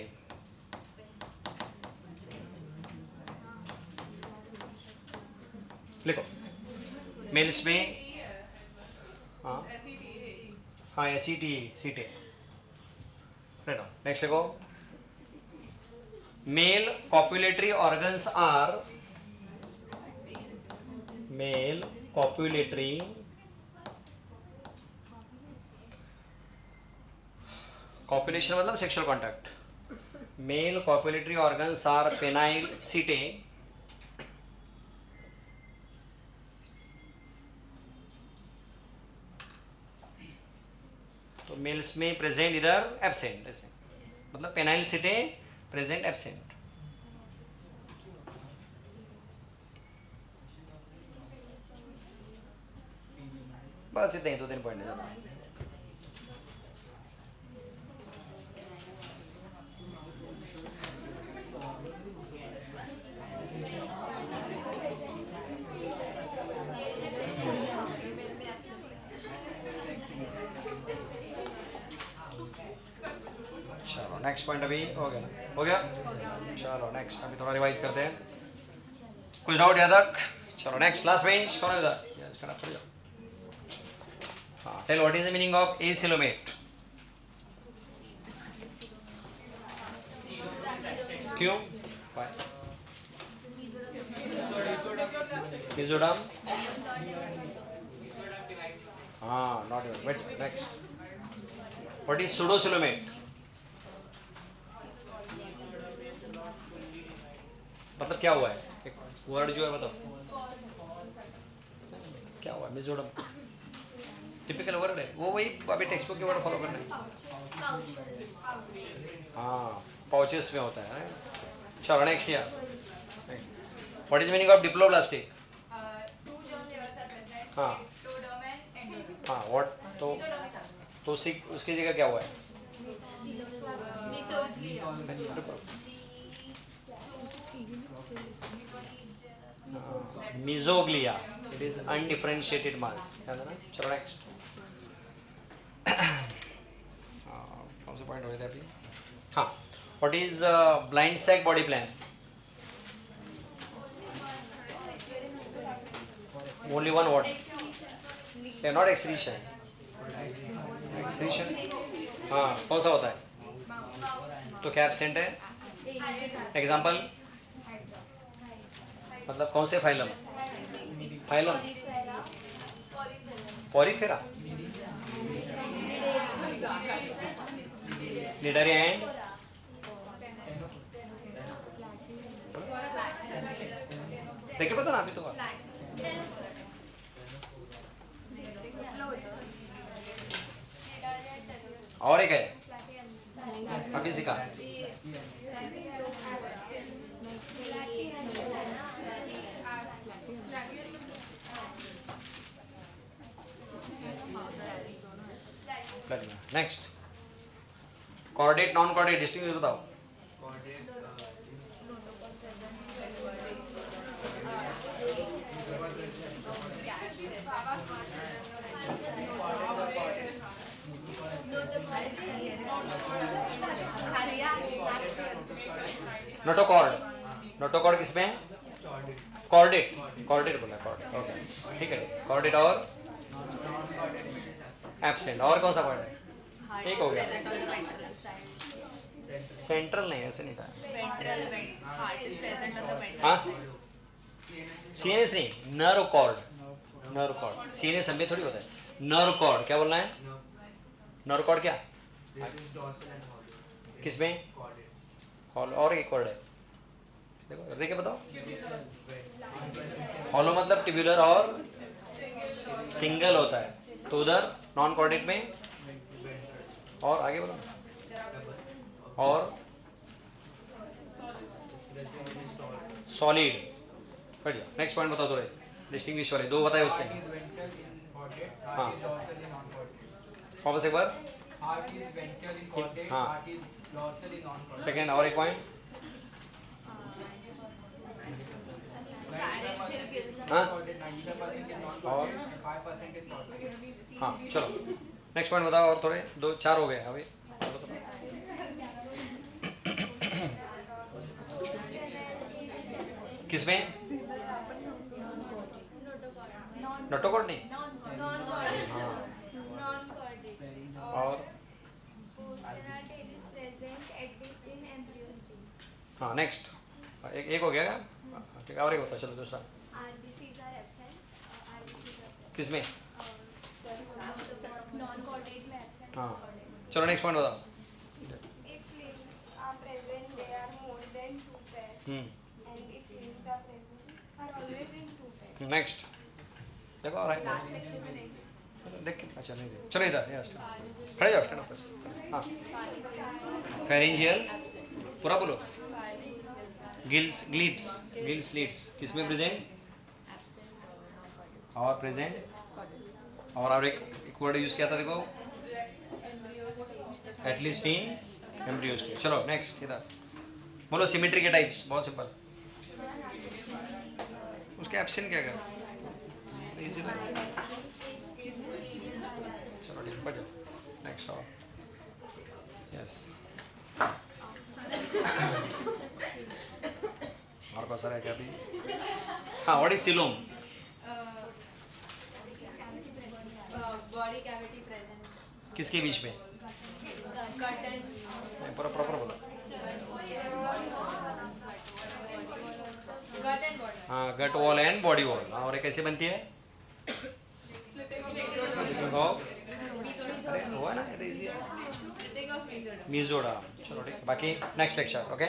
लिखो मेल्स में हाँ हाँ एसीटी नेक्स्ट लिखो male copulatory organs are male copulatory copulation मतलब sexual contact male copulatory organs are penile setae तो मेल्स में प्रेजेंट इधर एब्सेंट ऐसे मतलब पेनाइल सीटे प्रेजेंट एब्सेंट बस इतने ही 2-3 पॉइंट है ज़्यादा चलो नेक्स्ट पॉइंट अभी हो गया चलो नेक्स्ट अभी थोड़ा रिवाइज करते हैं कुछ डाउट याद तक चलो नेक्स्ट लास्ट बेंच कौन है उधर हाँ tell what is the meaning of acoelomate क्यों मिजोरम हाँ not your wait next what is pseudocoelomate मतलब क्या हुआ है एक वर्ड जो है बताओ क्या हुआ है मिजोरम टिपिकल वर्ड है वो वही अभी टेक्स्ट बुक के वर्ड फॉलो करना है हाँ पाउचेस में होता है चलो next year what is meaning of diploblastic Two germ layers are present. हाँ Ectoderm and endoderm. हाँ व्हाट तो उसकी जगह क्या हुआ है मिजोग्लिया इट इज अनडिफरेंशिएटेड मास है ना चलो नेक्स्ट कौन से पॉइंट हुए थे अभी हाँ what is blind sac body plan only one what not excretion हाँ कौन सा होता है तो क्या एब्सेंट है एग्जाम्पल मतलब कौन से फाइलम पॉरीफेरा निडारिया एंड देखिए पता ना अभी तो और एक है अभी सिखा next chordate non chordate distinguish बताओ नोटोकॉर्ड किसमें है कॉर्डेट बोला कॉर्डेट ओके ठीक है कॉर्डेट और एब्सेंट और कौन सा वर्ड है एक हो गया सेंट्रल नहीं ऐसे नहीं था हाँ सीएनएस नहीं नर्व कॉर्ड सीएनएस में थोड़ी होता है नर्व कॉर्ड क्या बोलना है नर्व कॉर्ड क्या किसमें और एक वर्ड है देखो देखिए बताओ हॉलो मतलब ट्यूबुलर और सिंगल होता है तो उधर नॉन कॉर्डेट में और आगे बोलो और सॉलिड बढ़िया नेक्स्ट पॉइंट बताओ थोड़े डिस्टिंग्विश वाले दो बताए उसके हाँ वापस एक बार हाँ सेकेंड और एक पॉइंट हाँ और हाँ चलो नेक्स्ट पॉइंट बताओ और थोड़े 2-4 हो गए अभी किसमें नटोकॉर्ड नहीं, Non-coordinate. हाँ, Non-coordinate. और Postnatal is present at least in embryo stage. हाँ नेक्स्ट, एक हो गया क्या? ठीक है, और एक होता है, चलो दूसरा। RBCs are absent. RBCs are present. किसमें? Non-coordinate में absent. हाँ, coordinate. चलो नेक्स्ट पॉइंट बताओ। If limbs are present, they are more than 2 pairs. Hmm, And if limbs are present, are always in 2 pairs. Next देखो, और Last lecture में नहीं. देख के, अच्छा नहीं देख, चलो इधर, यस खड़े जाओ, स्टैंड अप। हाँ, फेरेंजियल पूरा बोलो। गिल्स ग्लिट्स, गिल्स स्लिट्स किसमें प्रेजेंट? और प्रेजेंट, और एक वर्ड यूज किया था देखो, एटलीस्ट इन एम्ब्रियो स्टेज। चलो नेक्स्ट इधर बोलो, सिमेट्री के टाइप्स, बहुत सिंपल। उसके एब्सेंट क्या कर, इजी ना, चलो ठीक, बढ़ जाओ नेक्स्ट। और यस, और कौन सा रह गया अभी? हाँ, what is coelom? Body cavity present. किसके बीच में? Gut and पूरा प्रॉपर बोलो। gut and body. हाँ, gut wall and body wall. हाँ, और ये कैसे बनती है? ऑफ, अरे हुआ ना, ये इजी है, Splitting of mesoderm. मीजोडा। चलो ठीक, बाकी नेक्स्ट लेक्चर, ओके।